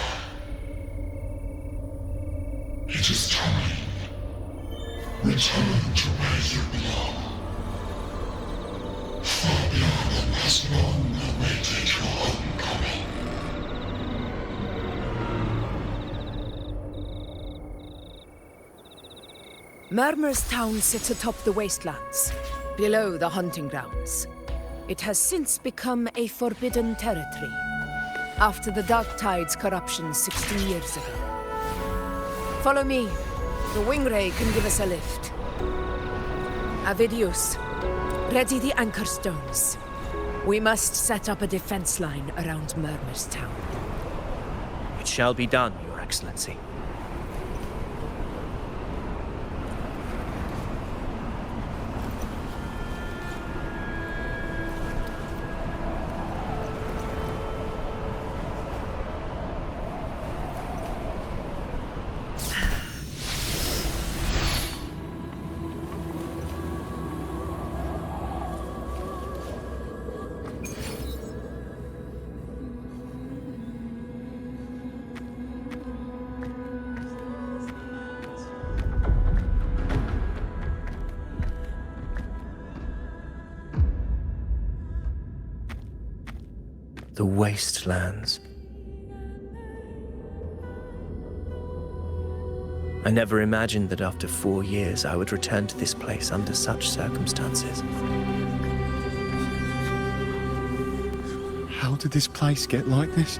It is time. Return to where you belong. Fabian has long awaited your homecoming. Murmur's Town sits atop the wastelands, below the hunting grounds. It has since become a forbidden territory, after the Dark Tide's corruption 16 years ago. Follow me. The Wingray can give us a lift. Avidius, ready the anchor stones. We must set up a defense line around Murmur's town. It shall be done, Your Excellency. The wastelands. I never imagined that after 4 years I would return to this place under such circumstances. How did this place get like this?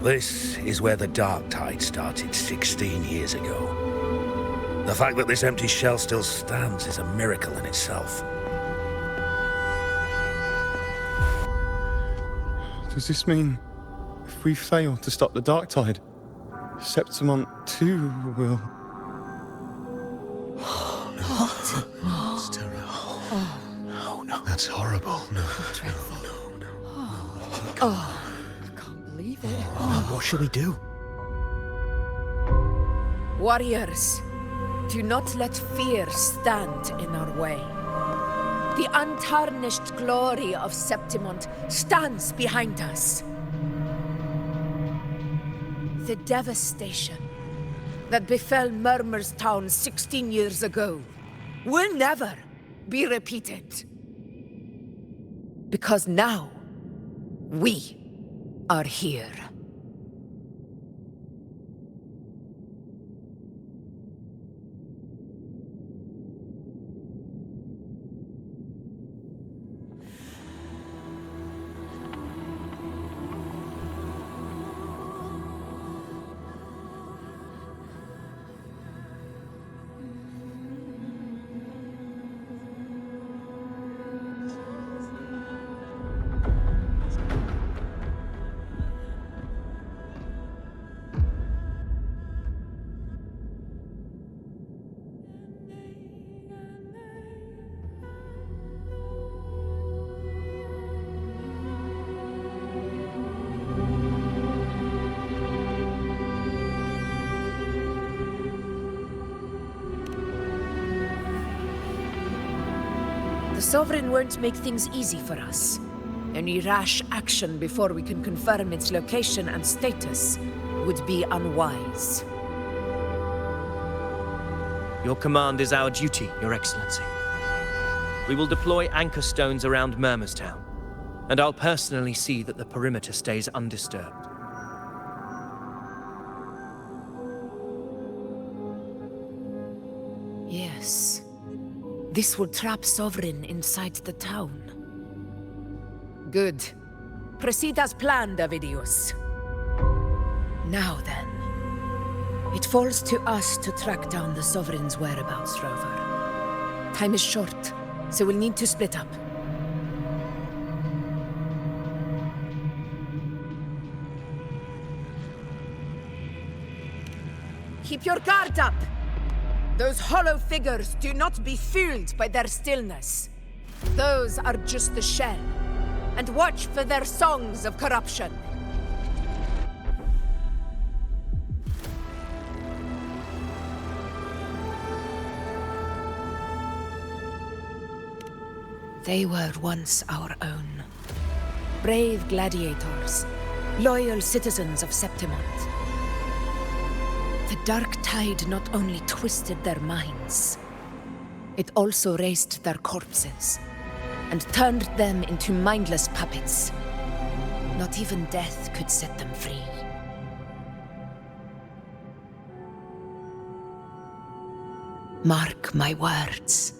This is where the Dark Tide started 16 years ago. The fact that this empty shell still stands is a miracle in itself. Does this mean if we fail to stop the Dark Tide, Septimont too will... What? It's terrible. No, no. That's horrible. No. Oh, I can't believe it. What shall we do? Warriors, do not let fear stand in our way. The untarnished glory of Septimont stands behind us. The devastation that befell Murmur's town 16 years ago will never be repeated. Because now, we are here. The Sovereign won't make things easy for us. Any rash action before we can confirm its location and status would be unwise. Your command is our duty, Your Excellency. We will deploy anchor stones around Murmur's town, and I'll personally see that the perimeter stays undisturbed. Yes. This will trap Sovereign inside the town. Good. Proceed as planned, Avidius. Now then. It falls to us to track down the Sovereign's whereabouts, Rover. Time is short, so we'll need to split up. Keep your guard up! Those hollow figures do not be fooled by their stillness. Those are just the shell. And watch for their songs of corruption. They were once our own. Brave gladiators, loyal citizens of Septimont. The Dark Tide not only twisted their minds, it also raised their corpses and turned them into mindless puppets. Not even death could set them free. Mark my words.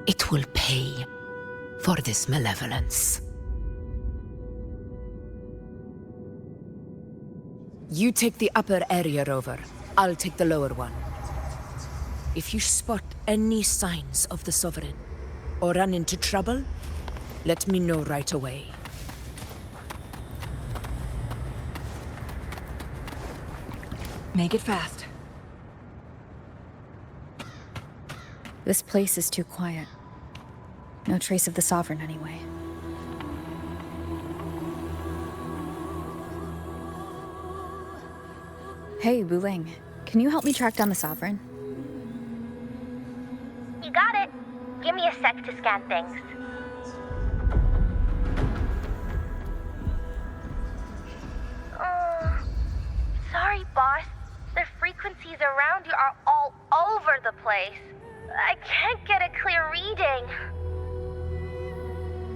It will pay for this malevolence. You take the upper area, Rover. I'll take the lower one. If you spot any signs of the Sovereign, or run into trouble, let me know right away. Make it fast. This place is too quiet. No trace of the Sovereign, anyway. Hey, Wuling. Can you help me track down the Sovereign? You got it. Give me a sec to scan things. Sorry, boss. The frequencies around you are all over the place. I can't get a clear reading.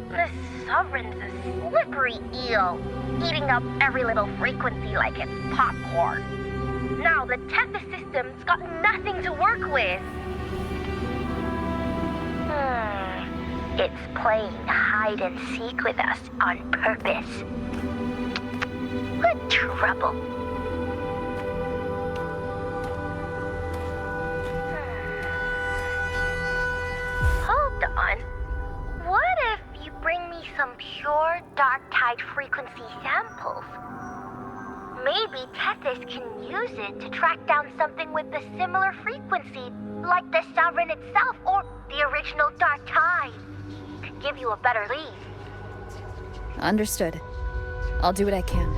The Sovereign's a slippery eel, eating up every little frequency like it's popcorn. Now the Tethys system's got nothing to work with. It's playing hide and seek with us on purpose. What trouble. Hold on. What if you bring me some pure dark tide frequency samples? Maybe Tethys can use it to track down something with a similar frequency, like the Sovereign itself or the original dark tide. Could give you a better lead. Understood. I'll do what I can.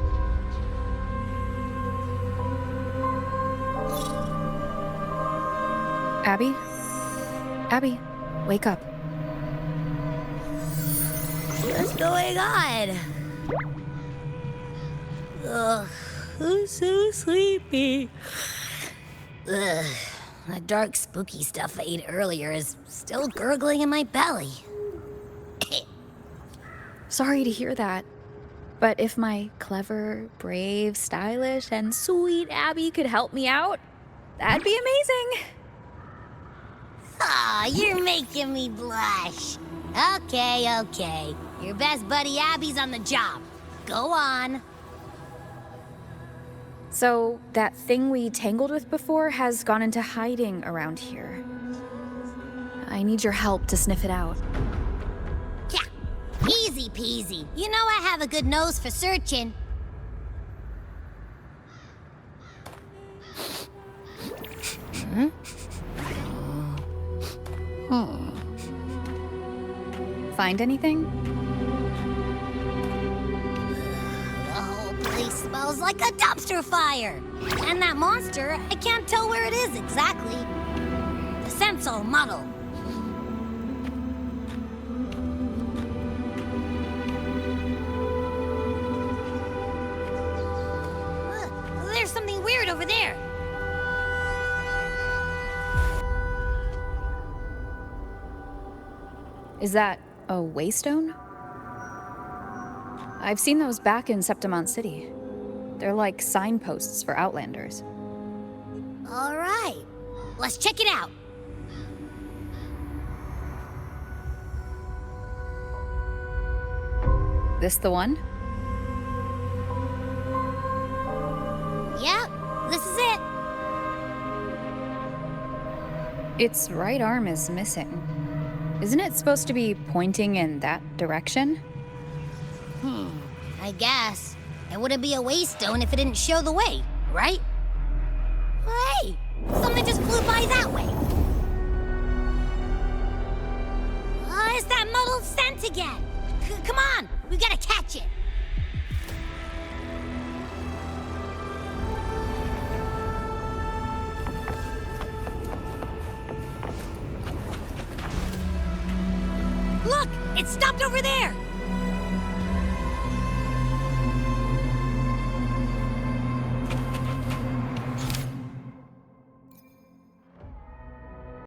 Abby? Abby, wake up. What's going on? Ugh, I'm so sleepy. Ugh, that dark, spooky stuff I ate earlier is still gurgling in my belly. Sorry to hear that. But if my clever, brave, stylish, and sweet Abby could help me out, that'd be amazing. Aw, you're making me blush. Okay. Your best buddy Abby's on the job. Go on. So, that thing we tangled with before has gone into hiding around here. I need your help to sniff it out. Yeah, easy peasy. You know I have a good nose for searching. Find anything? The whole place smells like a dumpster fire. And that monster, I can't tell where it is exactly. The scent's all muddled. There's something weird over there. Is that a waystone? I've seen those back in Septimont City. They're like signposts for Outlanders. All right, let's check it out. This the one? Yep, this is it. Its right arm is missing. Isn't it supposed to be pointing in that direction? I guess. It wouldn't be a waystone if it didn't show the way, right? Hey, something just flew by that way. It's that muddled scent again. Come on, we gotta catch it. Look, it stopped over there.